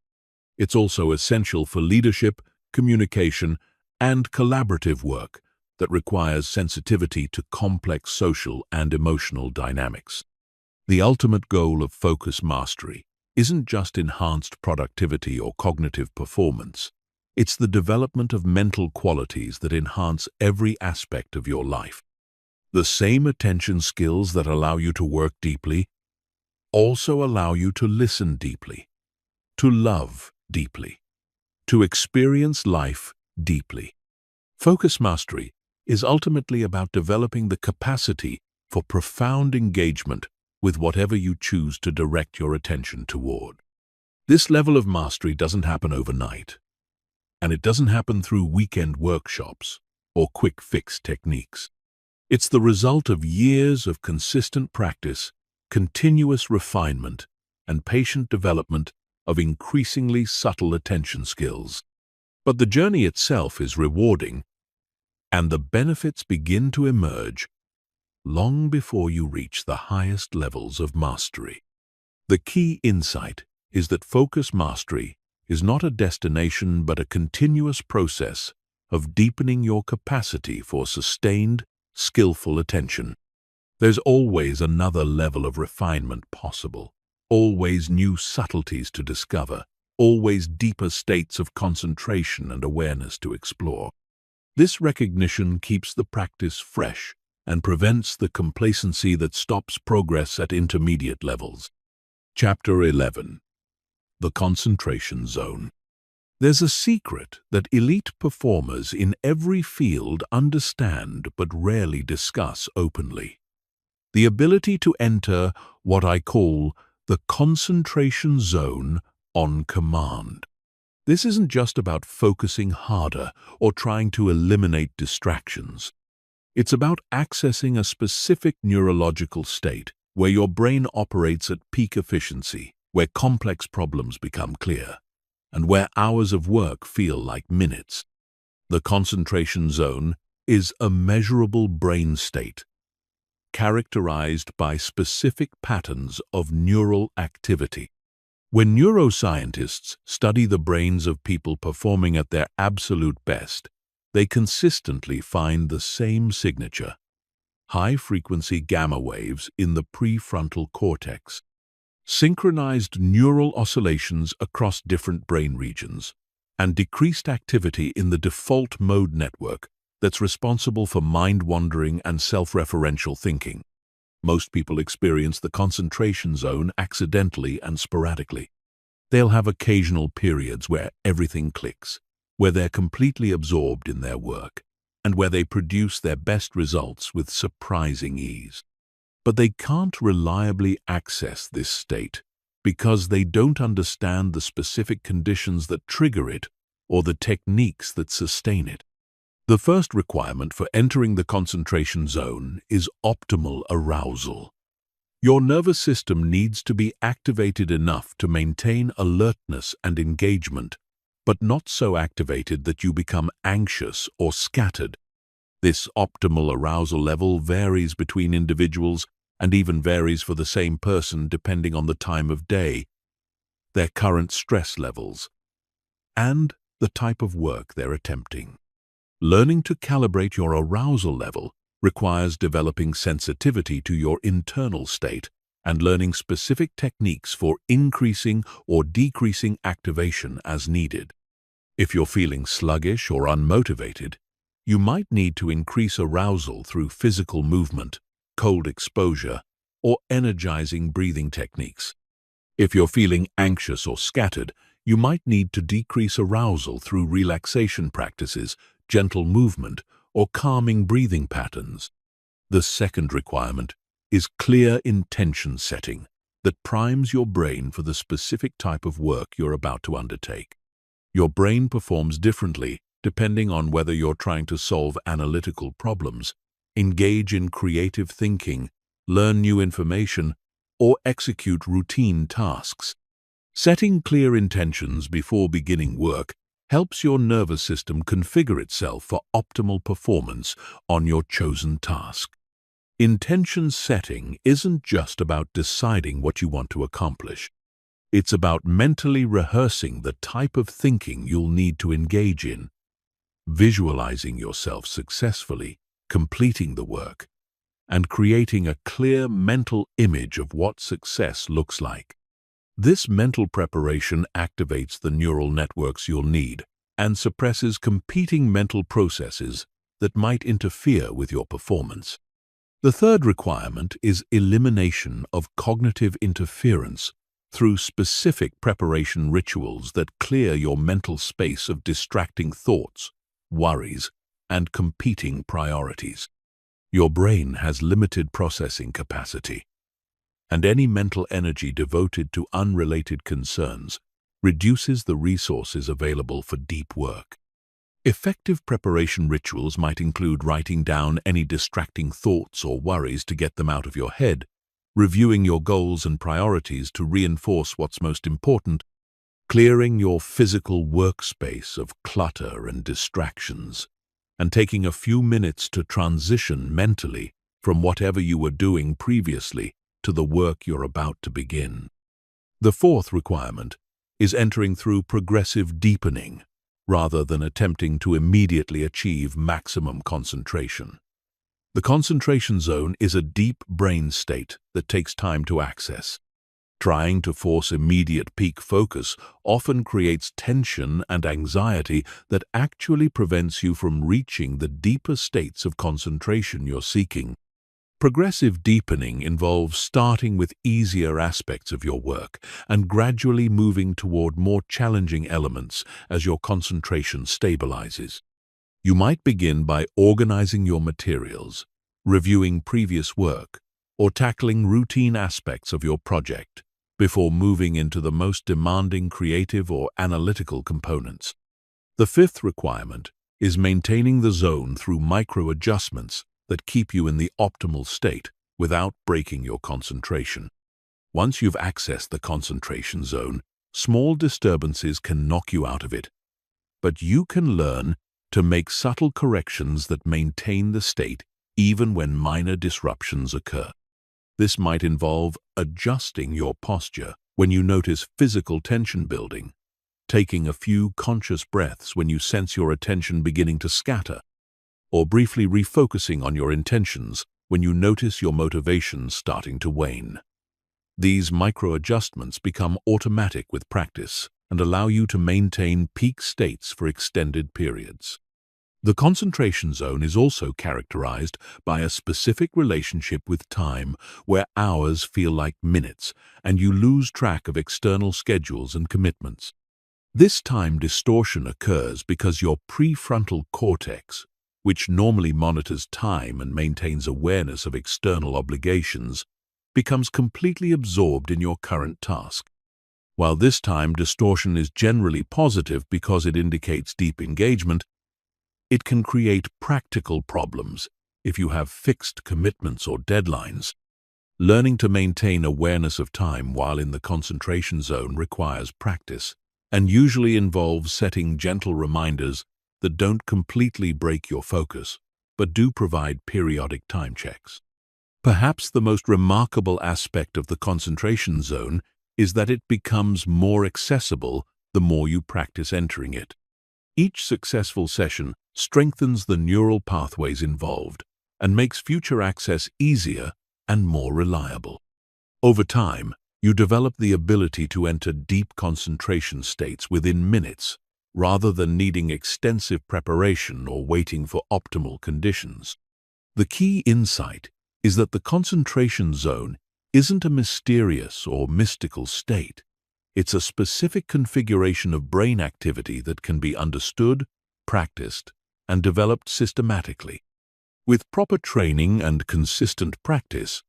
It's also essential for leadership, communication, and collaborative work that requires sensitivity to complex social and emotional dynamics. The ultimate goal of focus mastery isn't just enhanced productivity or cognitive performance. It's the development of mental qualities that enhance every aspect of your life. The same attention skills that allow you to work deeply also allow you to listen deeply, to love deeply, to experience life deeply. Focus mastery is ultimately about developing the capacity for profound engagement with whatever you choose to direct your attention toward. This level of mastery doesn't happen overnight, and it doesn't happen through weekend workshops or quick-fix techniques. It's the result of years of consistent practice, continuous refinement, and patient development of increasingly subtle attention skills. But the journey itself is rewarding, and the benefits begin to emerge long before you reach the highest levels of mastery. The key insight is that focus mastery is not a destination but a continuous process of deepening your capacity for sustained, skillful attention. There's always another level of refinement possible, always new subtleties to discover, always deeper states of concentration and awareness to explore. This recognition keeps the practice fresh and prevents the complacency that stops progress at intermediate levels. Chapter 11. The Concentration Zone. There's a secret that elite performers in every field understand but rarely discuss openly. The ability to enter what I call the concentration zone on command. This isn't just about focusing harder or trying to eliminate distractions. It's about accessing a specific neurological state where your brain operates at peak efficiency, where complex problems become clear, and where hours of work feel like minutes. The concentration zone is a measurable brain state, characterized by specific patterns of neural activity. When neuroscientists study the brains of people performing at their absolute best, they consistently find the same signature: high-frequency gamma waves in the prefrontal cortex, synchronized neural oscillations across different brain regions, and decreased activity in the default mode network that's responsible for mind-wandering and self-referential thinking. Most people experience the concentration zone accidentally and sporadically. They'll have occasional periods where everything clicks, where they're completely absorbed in their work, and where they produce their best results with surprising ease. But they can't reliably access this state because they don't understand the specific conditions that trigger it or the techniques that sustain it. The first requirement for entering the concentration zone is optimal arousal. Your nervous system needs to be activated enough to maintain alertness and engagement, but not so activated that you become anxious or scattered. This optimal arousal level varies between individuals and even varies for the same person depending on the time of day, their current stress levels, and the type of work they're attempting. Learning to calibrate your arousal level requires developing sensitivity to your internal state and learning specific techniques for increasing or decreasing activation as needed. If you're feeling sluggish or unmotivated, you might need to increase arousal through physical movement, cold exposure, or energizing breathing techniques. If you're feeling anxious or scattered, you might need to decrease arousal through relaxation practices, gentle movement, or calming breathing patterns. The second requirement is clear intention setting that primes your brain for the specific type of work you're about to undertake. Your brain performs differently depending on whether you're trying to solve analytical problems, engage in creative thinking, learn new information, or execute routine tasks. Setting clear intentions before beginning work helps your nervous system configure itself for optimal performance on your chosen task. Intention setting isn't just about deciding what you want to accomplish. It's about mentally rehearsing the type of thinking you'll need to engage in, visualizing yourself successfully completing the work, and creating a clear mental image of what success looks like. This mental preparation activates the neural networks you'll need and suppresses competing mental processes that might interfere with your performance. The third requirement is elimination of cognitive interference through specific preparation rituals that clear your mental space of distracting thoughts, worries, and competing priorities. Your brain has limited processing capacity, and any mental energy devoted to unrelated concerns reduces the resources available for deep work. Effective preparation rituals might include writing down any distracting thoughts or worries to get them out of your head, reviewing your goals and priorities to reinforce what's most important, clearing your physical workspace of clutter and distractions, and taking a few minutes to transition mentally from whatever you were doing previously to the work you're about to begin. The fourth requirement is entering through progressive deepening rather than attempting to immediately achieve maximum concentration. The concentration zone is a deep brain state that takes time to access. Trying to force immediate peak focus often creates tension and anxiety that actually prevents you from reaching the deeper states of concentration you're seeking. Progressive deepening involves starting with easier aspects of your work and gradually moving toward more challenging elements as your concentration stabilizes. You might begin by organizing your materials, reviewing previous work, or tackling routine aspects of your project before moving into the most demanding creative or analytical components. The fifth requirement is maintaining the zone through micro-adjustments that keep you in the optimal state without breaking your concentration. Once you've accessed the concentration zone, small disturbances can knock you out of it, but you can learn to make subtle corrections that maintain the state even when minor disruptions occur. This might involve adjusting your posture when you notice physical tension building, taking a few conscious breaths when you sense your attention beginning to scatter, or briefly refocusing on your intentions when you notice your motivation starting to wane. These micro-adjustments become automatic with practice and allow you to maintain peak states for extended periods. The concentration zone is also characterized by a specific relationship with time where hours feel like minutes and you lose track of external schedules and commitments. This time distortion occurs because your prefrontal cortex, which normally monitors time and maintains awareness of external obligations, becomes completely absorbed in your current task. While this time distortion is generally positive because it indicates deep engagement, it can create practical problems if you have fixed commitments or deadlines. Learning to maintain awareness of time while in the concentration zone requires practice and usually involves setting gentle reminders that don't completely break your focus, but do provide periodic time checks. Perhaps the most remarkable aspect of the concentration zone is that it becomes more accessible the more you practice entering it. Each successful session strengthens the neural pathways involved and makes future access easier and more reliable. Over time, you develop the ability to enter deep concentration states within minutes, rather than needing extensive preparation or waiting for optimal conditions. The key insight is that the concentration zone isn't a mysterious or mystical state. It's a specific configuration of brain activity that can be understood, practiced, and developed systematically. With proper training and consistent practice,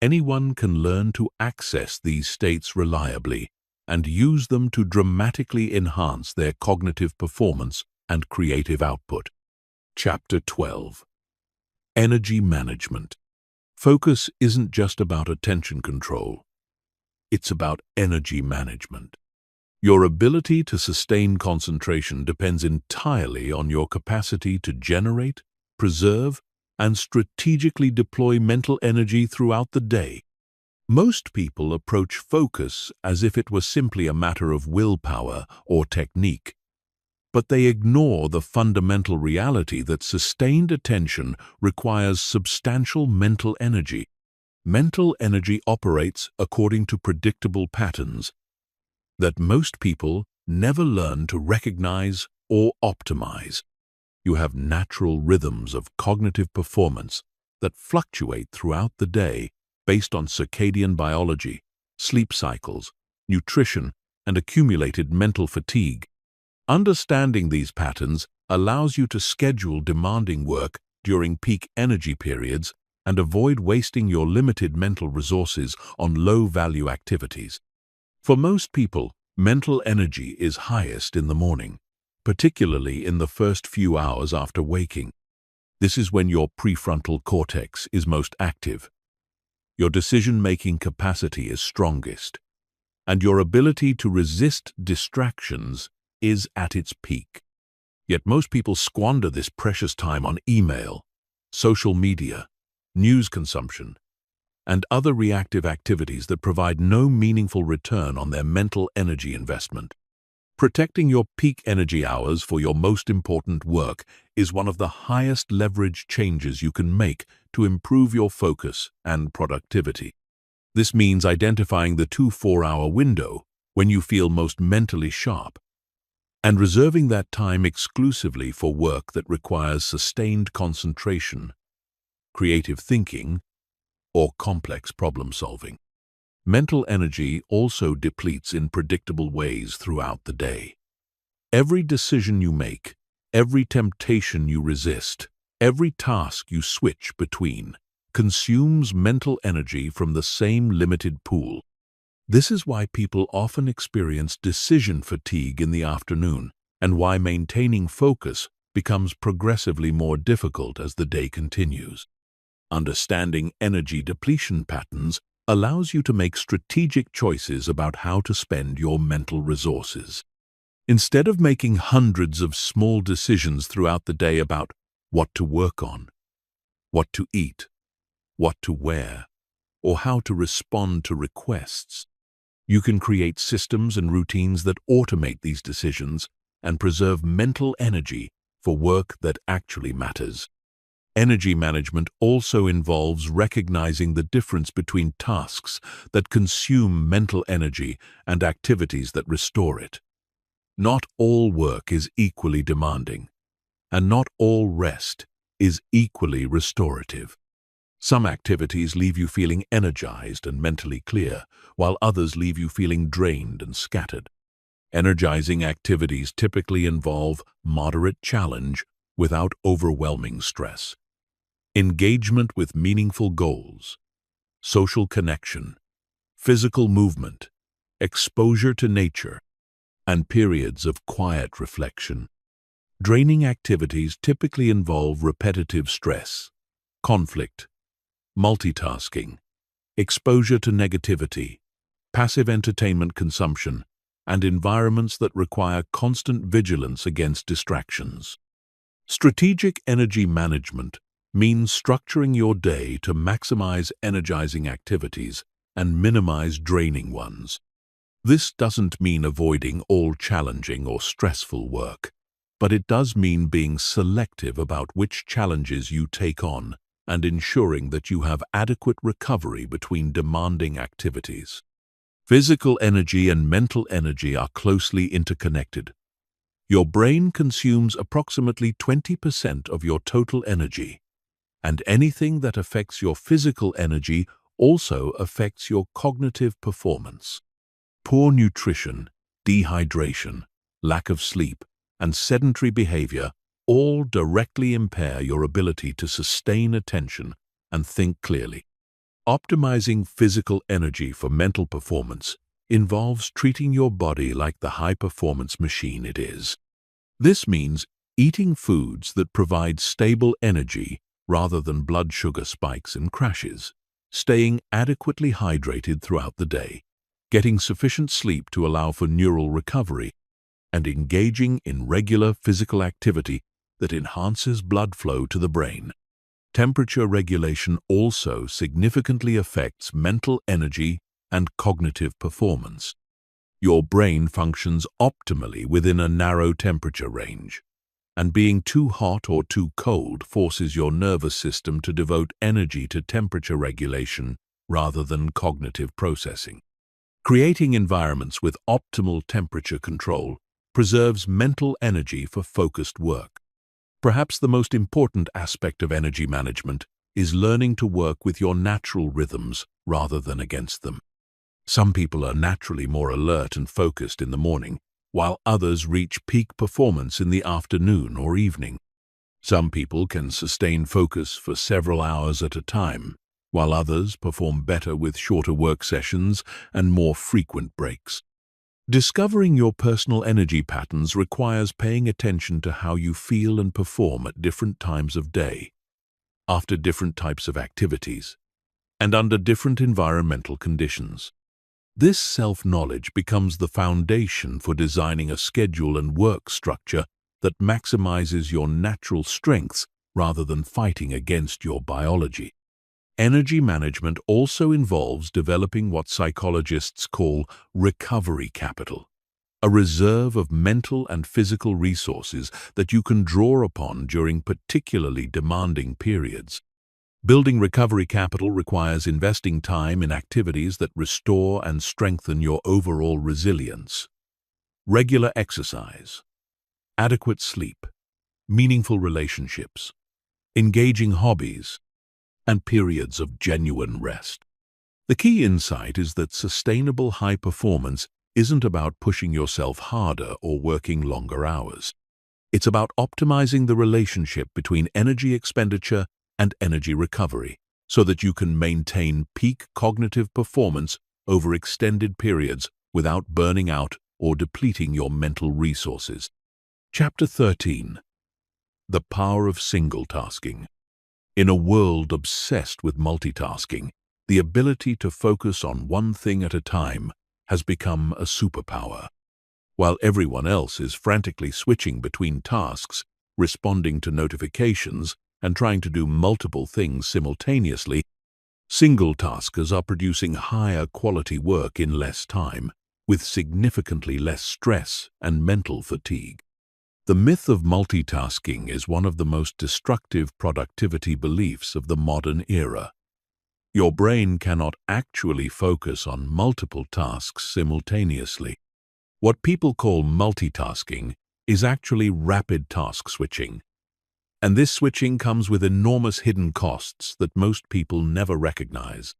anyone can learn to access these states reliably and use them to dramatically enhance their cognitive performance and creative output. Chapter 12. Energy Management. Focus isn't just about attention control. It's about energy management. Your ability to sustain concentration depends entirely on your capacity to generate, preserve, and strategically deploy mental energy throughout the day. Most people approach focus as if it was simply a matter of willpower or technique, but they ignore the fundamental reality that sustained attention requires substantial mental energy. Mental energy operates according to predictable patterns that most people never learn to recognize or optimize. You have natural rhythms of cognitive performance that fluctuate throughout the day based on circadian biology, sleep cycles, nutrition, and accumulated mental fatigue. Understanding these patterns allows you to schedule demanding work during peak energy periods and avoid wasting your limited mental resources on low-value activities. For most people, mental energy is highest in the morning, particularly in the first few hours after waking. This is when your prefrontal cortex is most active. Your decision-making capacity is strongest, and your ability to resist distractions is at its peak. Yet most people squander this precious time on email, social media, news consumption, and other reactive activities that provide no meaningful return on their mental energy investment. Protecting your peak energy hours for your most important work is one of the highest leverage changes you can make to improve your focus and productivity. This means identifying the 2-4-hour window when you feel most mentally sharp, and reserving that time exclusively for work that requires sustained concentration, creative thinking, or complex problem-solving. Mental energy also depletes in predictable ways throughout the day. Every decision you make, every temptation you resist, every task you switch between, consumes mental energy from the same limited pool. This is why people often experience decision fatigue in the afternoon, and why maintaining focus becomes progressively more difficult as the day continues. Understanding energy depletion patterns allows you to make strategic choices about how to spend your mental resources. Instead of making hundreds of small decisions throughout the day about what to work on, what to eat, what to wear, or how to respond to requests, you can create systems and routines that automate these decisions and preserve mental energy for work that actually matters. Energy management also involves recognizing the difference between tasks that consume mental energy and activities that restore it. Not all work is equally demanding, and not all rest is equally restorative. Some activities leave you feeling energized and mentally clear, while others leave you feeling drained and scattered. Energizing activities typically involve moderate challenge without overwhelming stress. Engagement with meaningful goals, social connection, physical movement, exposure to nature, and periods of quiet reflection. Draining activities typically involve repetitive stress, conflict, multitasking, exposure to negativity, passive entertainment consumption, and environments that require constant vigilance against distractions. Strategic energy management means structuring your day to maximize energizing activities and minimize draining ones. This doesn't mean avoiding all challenging or stressful work, but it does mean being selective about which challenges you take on and ensuring that you have adequate recovery between demanding activities. Physical energy and mental energy are closely interconnected. Your brain consumes approximately 20% of your total energy, and anything that affects your physical energy also affects your cognitive performance. Poor nutrition, dehydration, lack of sleep, and sedentary behavior all directly impair your ability to sustain attention and think clearly. Optimizing physical energy for mental performance involves treating your body like the high-performance machine it is. This means eating foods that provide stable energy rather than blood sugar spikes and crashes, staying adequately hydrated throughout the day, getting sufficient sleep to allow for neural recovery, and engaging in regular physical activity that enhances blood flow to the brain. Temperature regulation also significantly affects mental energy and cognitive performance. Your brain functions optimally within a narrow temperature range, and being too hot or too cold forces your nervous system to devote energy to temperature regulation rather than cognitive processing. Creating environments with optimal temperature control preserves mental energy for focused work. Perhaps the most important aspect of energy management is learning to work with your natural rhythms rather than against them. Some people are naturally more alert and focused in the morning, while others reach peak performance in the afternoon or evening. Some people can sustain focus for several hours at a time, while others perform better with shorter work sessions and more frequent breaks. Discovering your personal energy patterns requires paying attention to how you feel and perform at different times of day, after different types of activities, and under different environmental conditions. This self-knowledge becomes the foundation for designing a schedule and work structure that maximizes your natural strengths rather than fighting against your biology. Energy management also involves developing what psychologists call recovery capital, a reserve of mental and physical resources that you can draw upon during particularly demanding periods. Building recovery capital requires investing time in activities that restore and strengthen your overall resilience. Regular exercise, adequate sleep, meaningful relationships, engaging hobbies, and periods of genuine rest. The key insight is that sustainable high performance isn't about pushing yourself harder or working longer hours. It's about optimizing the relationship between energy expenditure and energy recovery so that you can maintain peak cognitive performance over extended periods without burning out or depleting your mental resources. Chapter 13. The Power of Single Tasking. In a world obsessed with multitasking, the ability to focus on one thing at a time has become a superpower. While everyone else is frantically switching between tasks, responding to notifications, and trying to do multiple things simultaneously, single-taskers are producing higher quality work in less time, with significantly less stress and mental fatigue. The myth of multitasking is one of the most destructive productivity beliefs of the modern era. Your brain cannot actually focus on multiple tasks simultaneously. What people call multitasking is actually rapid task switching. And this switching comes with enormous hidden costs that most people never recognize.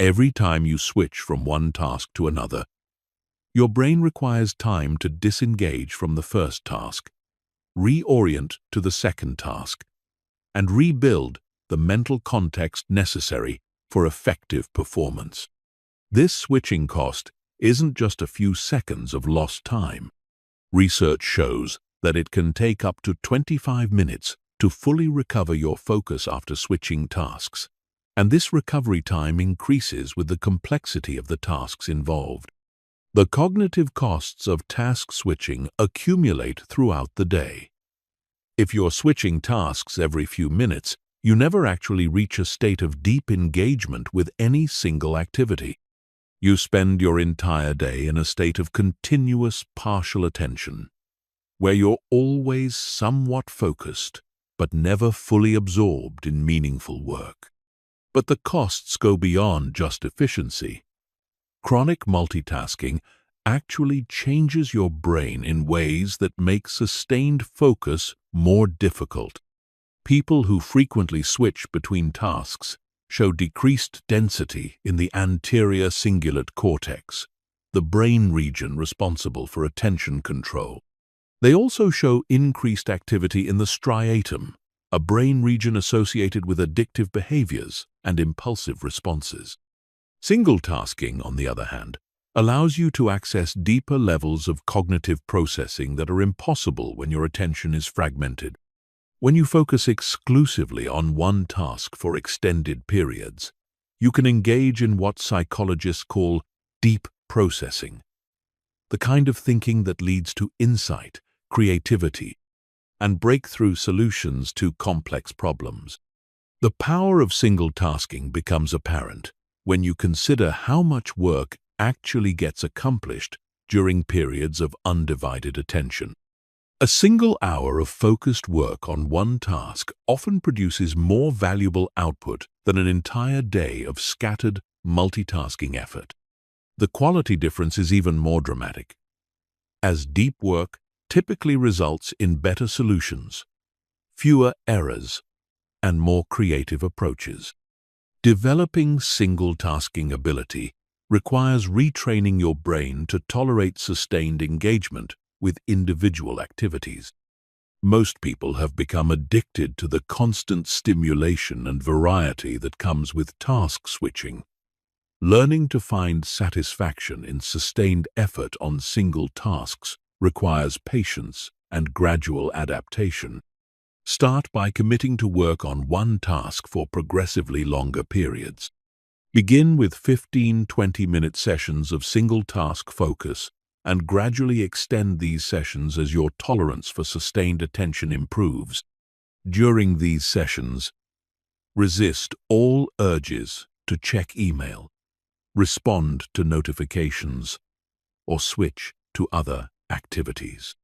Every time you switch from one task to another, your brain requires time to disengage from the first task, reorient to the second task, and rebuild the mental context necessary for effective performance. This switching cost isn't just a few seconds of lost time. Research shows that it can take up to 25 minutes to fully recover your focus after switching tasks, and this recovery time increases with the complexity of the tasks involved. The cognitive costs of task switching accumulate throughout the day. If you're switching tasks every few minutes, you never actually reach a state of deep engagement with any single activity. You spend your entire day in a state of continuous partial attention, where you're always somewhat focused, but never fully absorbed in meaningful work. But the costs go beyond just efficiency. Chronic multitasking actually changes your brain in ways that make sustained focus more difficult. People who frequently switch between tasks show decreased density in the anterior cingulate cortex, the brain region responsible for attention control. They also show increased activity in the striatum, a brain region associated with addictive behaviors and impulsive responses. Single-tasking, on the other hand, allows you to access deeper levels of cognitive processing that are impossible when your attention is fragmented. When you focus exclusively on one task for extended periods, you can engage in what psychologists call deep processing, the kind of thinking that leads to insight, creativity, and breakthrough solutions to complex problems. The power of single tasking becomes apparent when you consider how much work actually gets accomplished during periods of undivided attention. A single hour of focused work on one task often produces more valuable output than an entire day of scattered, multitasking effort. The quality difference is even more dramatic, as deep work typically results in better solutions, fewer errors, and more creative approaches. Developing single-tasking ability requires retraining your brain to tolerate sustained engagement with individual activities. Most people have become addicted to the constant stimulation and variety that comes with task switching. Learning to find satisfaction in sustained effort on single tasks requires patience and gradual adaptation. Start by committing to work on one task for progressively longer periods. Begin with 15-20-minute sessions of single-task focus and gradually extend these sessions as your tolerance for sustained attention improves. During these sessions, resist all urges to check email, respond to notifications, or switch to other activities.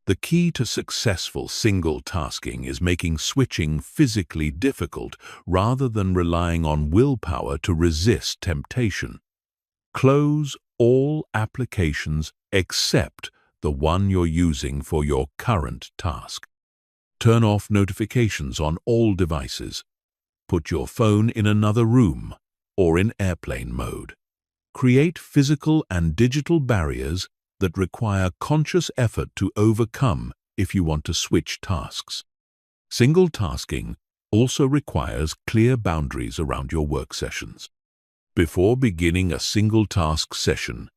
The key to successful single-tasking is making switching physically difficult rather than relying on willpower to resist temptation. Close all applications except the one you're using for your current task. Turn off notifications on all devices. Put your phone in another room or in airplane mode. Create physical and digital barriers that require conscious effort to overcome if you want to switch tasks. Single-tasking also requires clear boundaries around your work sessions. Before beginning a single-task session,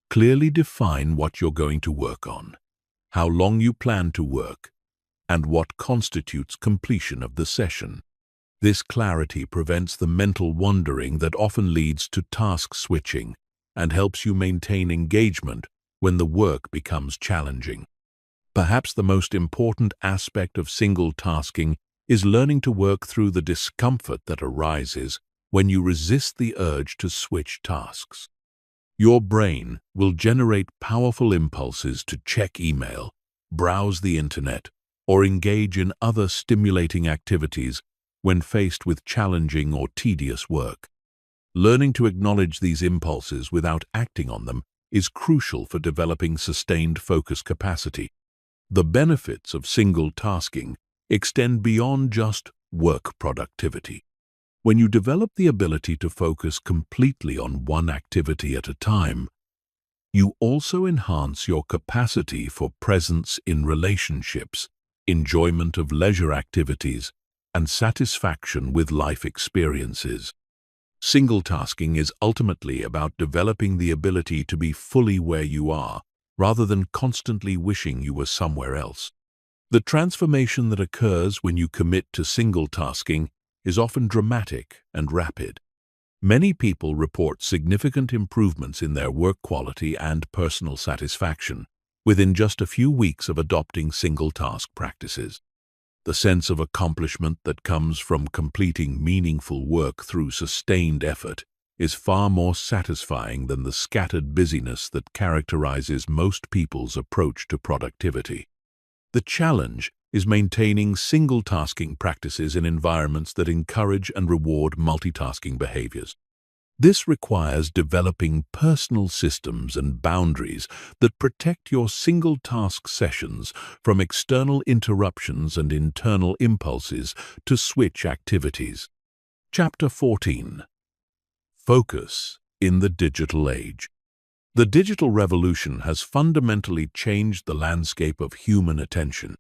clearly define what you're going to work on, how long you plan to work, and what constitutes completion of the session. This clarity prevents the mental wandering that often leads to task switching and helps you maintain engagement when the work becomes challenging. Perhaps the most important aspect of single-tasking is learning to work through the discomfort that arises when you resist the urge to switch tasks. Your brain will generate powerful impulses to check email, browse the internet, or engage in other stimulating activities when faced with challenging or tedious work. Learning to acknowledge these impulses without acting on them is crucial for developing sustained focus capacity. The benefits of single-tasking extend beyond just work productivity. When you develop the ability to focus completely on one activity at a time, you also enhance your capacity for presence in relationships, enjoyment of leisure activities, and satisfaction with life experiences. Single-tasking is ultimately about developing the ability to be fully where you are, rather than constantly wishing you were somewhere else. The transformation that occurs when you commit to single-tasking is often dramatic and rapid. Many people report significant improvements in their work quality and personal satisfaction within just a few weeks of adopting single-task practices. The sense of accomplishment that comes from completing meaningful work through sustained effort is far more satisfying than the scattered busyness that characterizes most people's approach to productivity. The challenge is maintaining single-tasking practices in environments that encourage and reward multitasking behaviors. This requires developing personal systems and boundaries that protect your single-task sessions from external interruptions and internal impulses to switch activities. Chapter 14. Focus in the digital age. The digital revolution has fundamentally changed the landscape of human attention.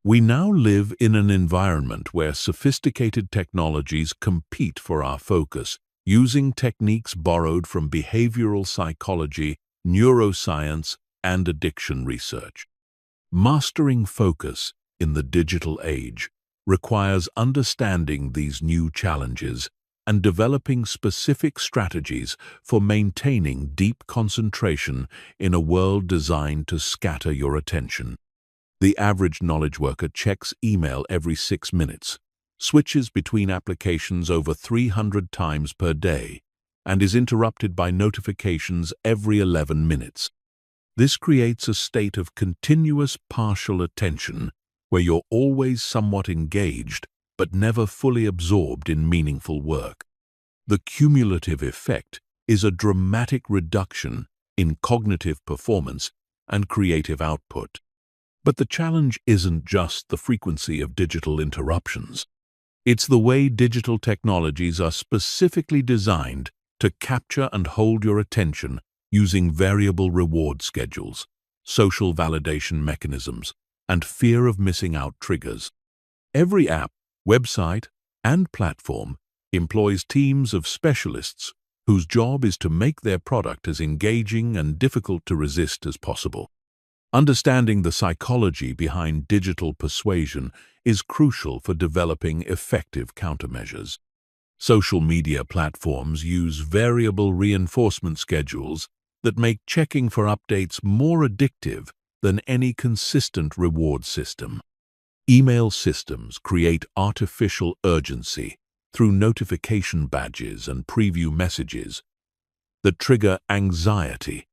We now live in an environment where sophisticated technologies compete for our focus, using techniques borrowed from behavioral psychology, neuroscience, and addiction research. Mastering focus in the digital age requires understanding these new challenges and developing specific strategies for maintaining deep concentration in a world designed to scatter your attention. The average knowledge worker checks email every 6 minutes, switches between applications over 300 times per day, and is interrupted by notifications every 11 minutes. This creates a state of continuous partial attention where you're always somewhat engaged but never fully absorbed in meaningful work. The cumulative effect is a dramatic reduction in cognitive performance and creative output. But the challenge isn't just the frequency of digital interruptions. It's the way digital technologies are specifically designed to capture and hold your attention using variable reward schedules, social validation mechanisms, and fear of missing out triggers. Every app, website, and platform employs teams of specialists whose job is to make their product as engaging and difficult to resist as possible. Understanding the psychology behind digital persuasion is crucial for developing effective countermeasures. Social media platforms use variable reinforcement schedules that make checking for updates more addictive than any consistent reward system. Email systems create artificial urgency through notification badges and preview messages that trigger anxiety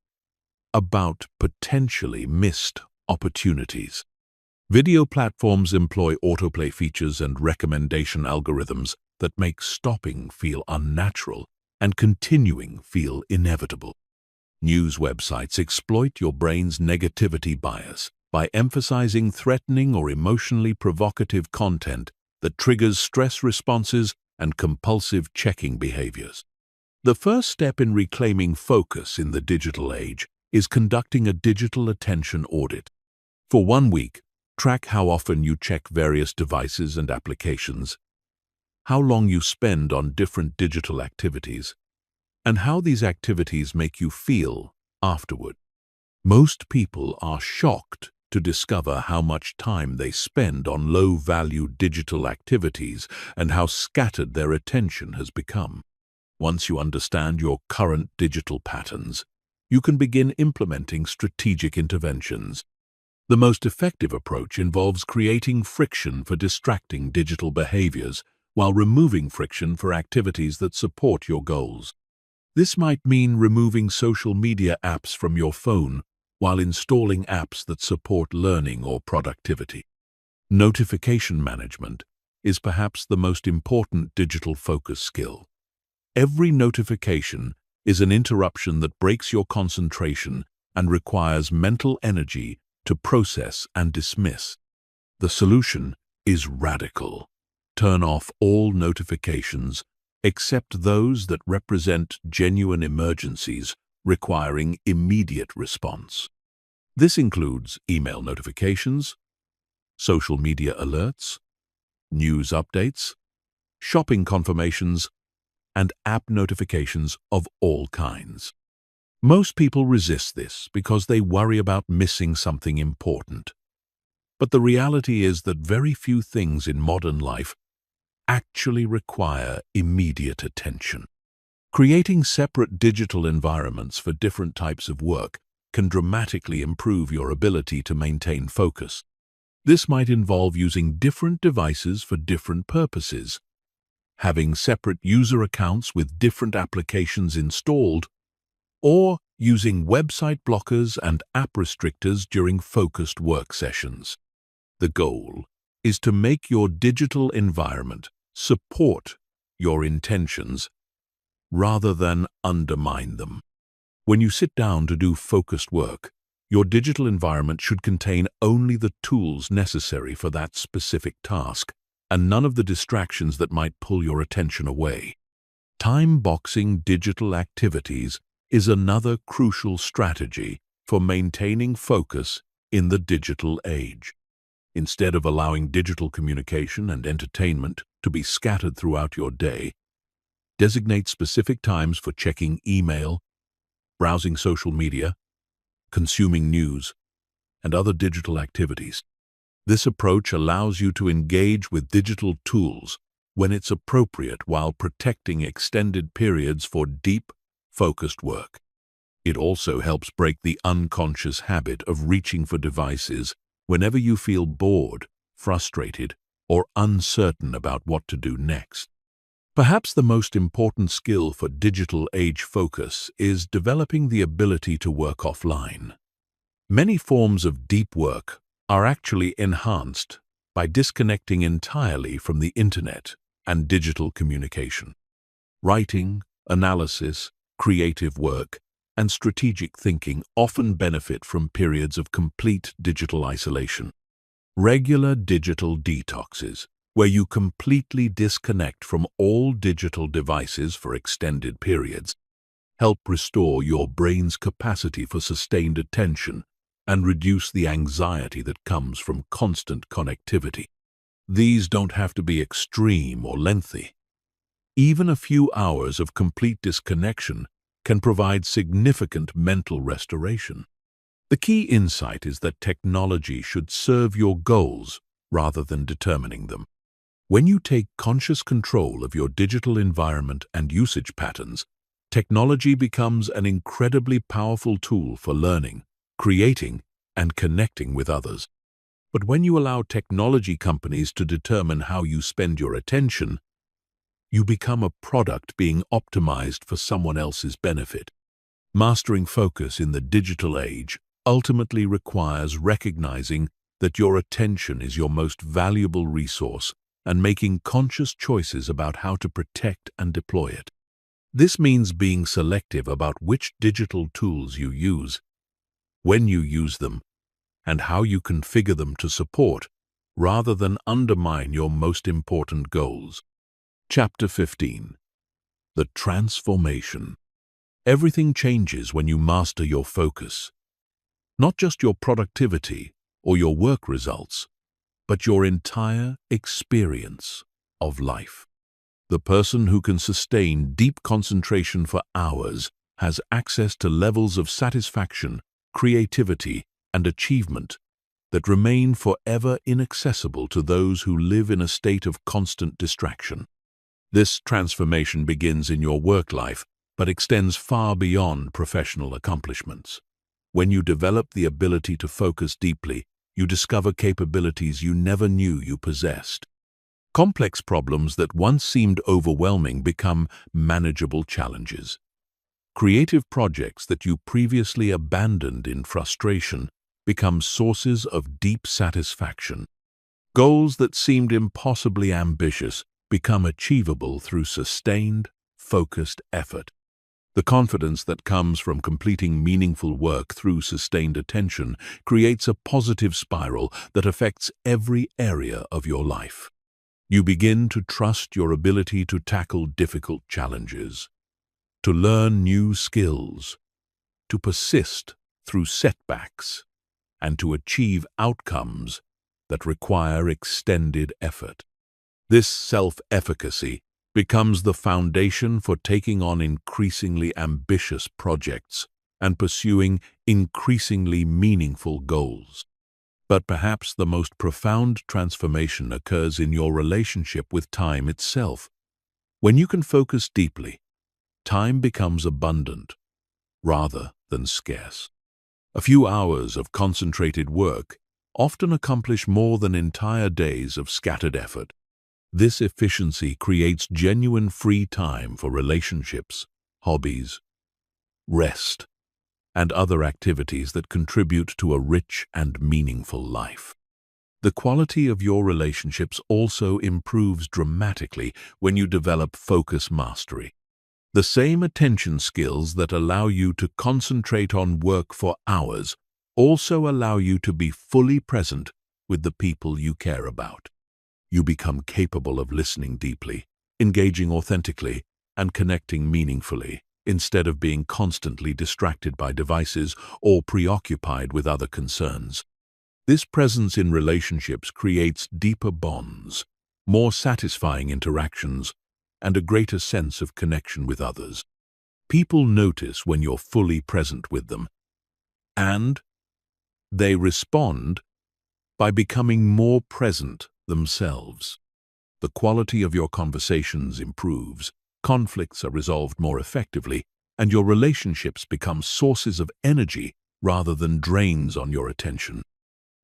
about potentially missed opportunities. Video platforms employ autoplay features and recommendation algorithms that make stopping feel unnatural and continuing feel inevitable. News websites exploit your brain's negativity bias by emphasizing threatening or emotionally provocative content that triggers stress responses and compulsive checking behaviors. The first step in reclaiming focus in the digital age is conducting a digital attention audit. For 1 week, track how often you check various devices and applications, how long you spend on different digital activities, and how these activities make you feel afterward. Most people are shocked to discover how much time they spend on low-value digital activities and how scattered their attention has become. Once you understand your current digital patterns, you can begin implementing strategic interventions. The most effective approach involves creating friction for distracting digital behaviors while removing friction for activities that support your goals. This might mean removing social media apps from your phone while installing apps that support learning or productivity. Notification management is perhaps the most important digital focus skill. Every notification is an interruption that breaks your concentration and requires mental energy to process and dismiss. The solution is radical. Turn off all notifications except those that represent genuine emergencies requiring immediate response. This includes email notifications, social media alerts, news updates, shopping confirmations, and app notifications of all kinds. Most people resist this because they worry about missing something important. But the reality is that very few things in modern life actually require immediate attention. Creating separate digital environments for different types of work can dramatically improve your ability to maintain focus. This might involve using different devices for different purposes, having separate user accounts with different applications installed, or using website blockers and app restrictors during focused work sessions. The goal is to make your digital environment support your intentions rather than undermine them. When you sit down to do focused work, your digital environment should contain only the tools necessary for that specific task and none of the distractions that might pull your attention away. Time-boxing digital activities is another crucial strategy for maintaining focus in the digital age. Instead of allowing digital communication and entertainment to be scattered throughout your day, designate specific times for checking email, browsing social media, consuming news, and other digital activities. This approach allows you to engage with digital tools when it's appropriate while protecting extended periods for deep, focused work. It also helps break the unconscious habit of reaching for devices whenever you feel bored, frustrated, or uncertain about what to do next. Perhaps the most important skill for digital age focus is developing the ability to work offline. Many forms of deep work are actually enhanced by disconnecting entirely from the internet and digital communication. Writing, analysis, creative work, and strategic thinking often benefit from periods of complete digital isolation. Regular digital detoxes, where you completely disconnect from all digital devices for extended periods, help restore your brain's capacity for sustained attention and reduce the anxiety that comes from constant connectivity. These don't have to be extreme or lengthy. Even a few hours of complete disconnection can provide significant mental restoration. The key insight is that technology should serve your goals rather than determining them. When you take conscious control of your digital environment and usage patterns, technology becomes an incredibly powerful tool for learning, creating, and connecting with others. But when you allow technology companies to determine how you spend your attention, you become a product being optimized for someone else's benefit. Mastering focus in the digital age ultimately requires recognizing that your attention is your most valuable resource and making conscious choices about how to protect and deploy it. This means being selective about which digital tools you use, when you use them, and how you configure them to support, rather than undermine your most important goals. Chapter 15. The Transformation. Everything changes when you master your focus. Not just your productivity or your work results, but your entire experience of life. The person who can sustain deep concentration for hours has access to levels of satisfaction, creativity, and achievement that remain forever inaccessible to those who live in a state of constant distraction. This transformation begins in your work life, but extends far beyond professional accomplishments. When you develop the ability to focus deeply, you discover capabilities you never knew you possessed. Complex problems that once seemed overwhelming become manageable challenges. Creative projects that you previously abandoned in frustration become sources of deep satisfaction. Goals that seemed impossibly ambitious become achievable through sustained, focused effort. The confidence that comes from completing meaningful work through sustained attention creates a positive spiral that affects every area of your life. You begin to trust your ability to tackle difficult challenges, to learn new skills, to persist through setbacks, and to achieve outcomes that require extended effort. This self-efficacy becomes the foundation for taking on increasingly ambitious projects and pursuing increasingly meaningful goals. But perhaps the most profound transformation occurs in your relationship with time itself. When you can focus deeply, time becomes abundant rather than scarce. A few hours of concentrated work often accomplish more than entire days of scattered effort. This efficiency creates genuine free time for relationships, hobbies, rest, and other activities that contribute to a rich and meaningful life. The quality of your relationships also improves dramatically when you develop focus mastery. The same attention skills that allow you to concentrate on work for hours also allow you to be fully present with the people you care about. You become capable of listening deeply, engaging authentically, and connecting meaningfully, instead of being constantly distracted by devices or preoccupied with other concerns. This presence in relationships creates deeper bonds, more satisfying interactions, and a greater sense of connection with others. People notice when you're fully present with them, and they respond by becoming more present themselves. The quality of your conversations improves, conflicts are resolved more effectively, and your relationships become sources of energy rather than drains on your attention.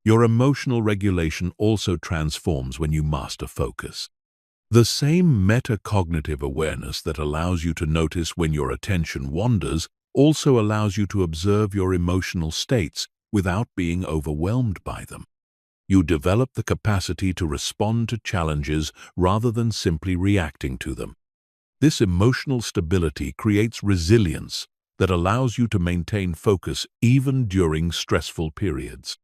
Your emotional regulation also transforms when you master focus. The same metacognitive awareness that allows you to notice when your attention wanders also allows you to observe your emotional states without being overwhelmed by them. You develop the capacity to respond to challenges rather than simply reacting to them. This emotional stability creates resilience that allows you to maintain focus even during stressful periods.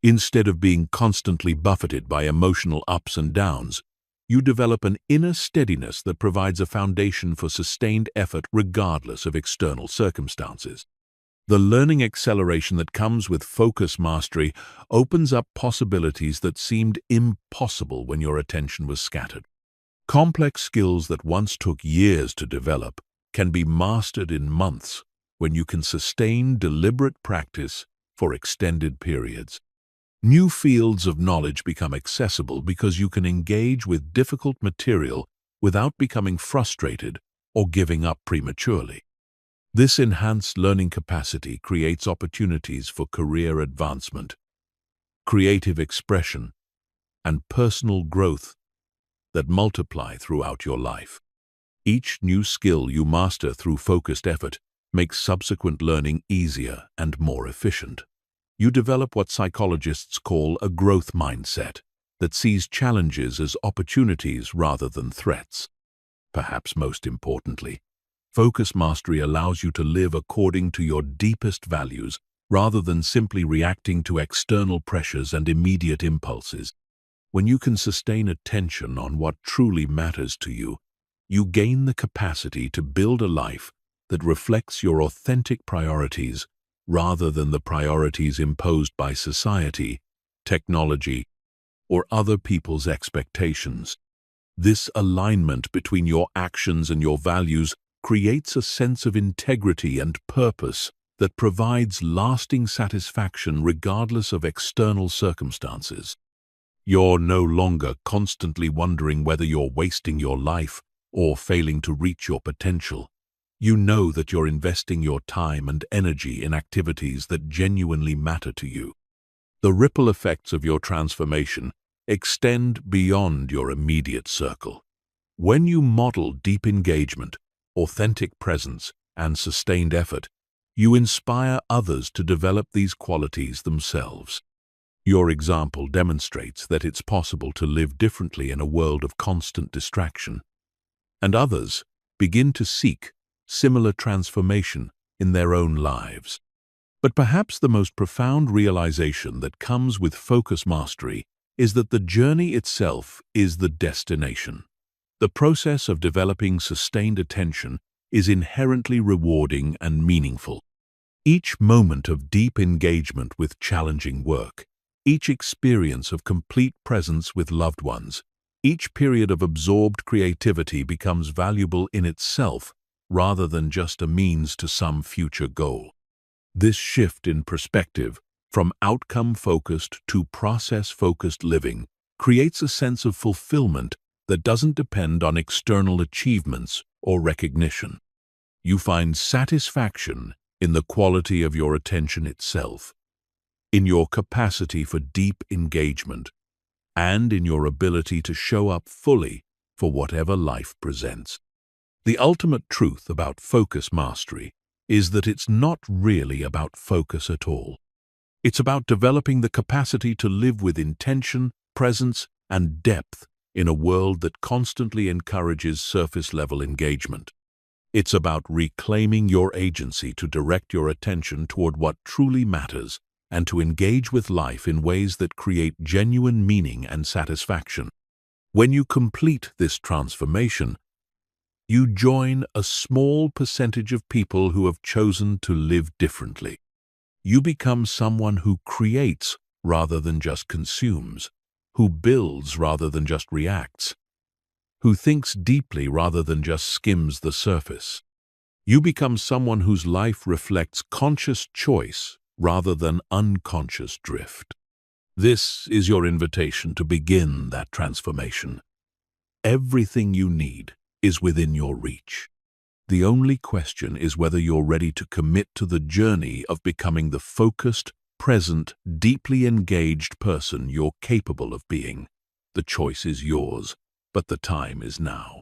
Instead of being constantly buffeted by emotional ups and downs, you develop an inner steadiness that provides a foundation for sustained effort regardless of external circumstances. The learning acceleration that comes with focus mastery opens up possibilities that seemed impossible when your attention was scattered. Complex skills that once took years to develop can be mastered in months when you can sustain deliberate practice for extended periods. New fields of knowledge become accessible because you can engage with difficult material without becoming frustrated or giving up prematurely. This enhanced learning capacity creates opportunities for career advancement, creative expression, and personal growth that multiply throughout your life. Each new skill you master through focused effort makes subsequent learning easier and more efficient. You develop what psychologists call a growth mindset that sees challenges as opportunities rather than threats. Perhaps most importantly, focus mastery allows you to live according to your deepest values rather than simply reacting to external pressures and immediate impulses. When you can sustain attention on what truly matters to you, you gain the capacity to build a life that reflects your authentic priorities rather than the priorities imposed by society, technology, or other people's expectations. This alignment between your actions and your values creates a sense of integrity and purpose that provides lasting satisfaction regardless of external circumstances. You're no longer constantly wondering whether you're wasting your life or failing to reach your potential. You know that you're investing your time and energy in activities that genuinely matter to you. The ripple effects of your transformation extend beyond your immediate circle. When you model deep engagement, authentic presence, and sustained effort, you inspire others to develop these qualities themselves. Your example demonstrates that it's possible to live differently in a world of constant distraction, and others begin to seek similar transformation in their own lives. But perhaps the most profound realization that comes with focus mastery is that the journey itself is the destination. The process of developing sustained attention is inherently rewarding and meaningful. Each moment of deep engagement with challenging work, each experience of complete presence with loved ones, each period of absorbed creativity becomes valuable in itself rather than just a means to some future goal. This shift in perspective, from outcome-focused to process-focused living, creates a sense of fulfillment that doesn't depend on external achievements or recognition. You find satisfaction in the quality of your attention itself, in your capacity for deep engagement, and in your ability to show up fully for whatever life presents. The ultimate truth about focus mastery is that it's not really about focus at all. It's about developing the capacity to live with intention, presence, and depth in a world that constantly encourages surface-level engagement. It's about reclaiming your agency to direct your attention toward what truly matters and to engage with life in ways that create genuine meaning and satisfaction. When you complete this transformation, you join a small percentage of people who have chosen to live differently. You become someone who creates rather than just consumes, who builds rather than just reacts, who thinks deeply rather than just skims the surface. You become someone whose life reflects conscious choice rather than unconscious drift. This is your invitation to begin that transformation. Everything you need is within your reach. The only question is whether you're ready to commit to the journey of becoming the focused, present, deeply engaged person you're capable of being. The choice is yours, but the time is now.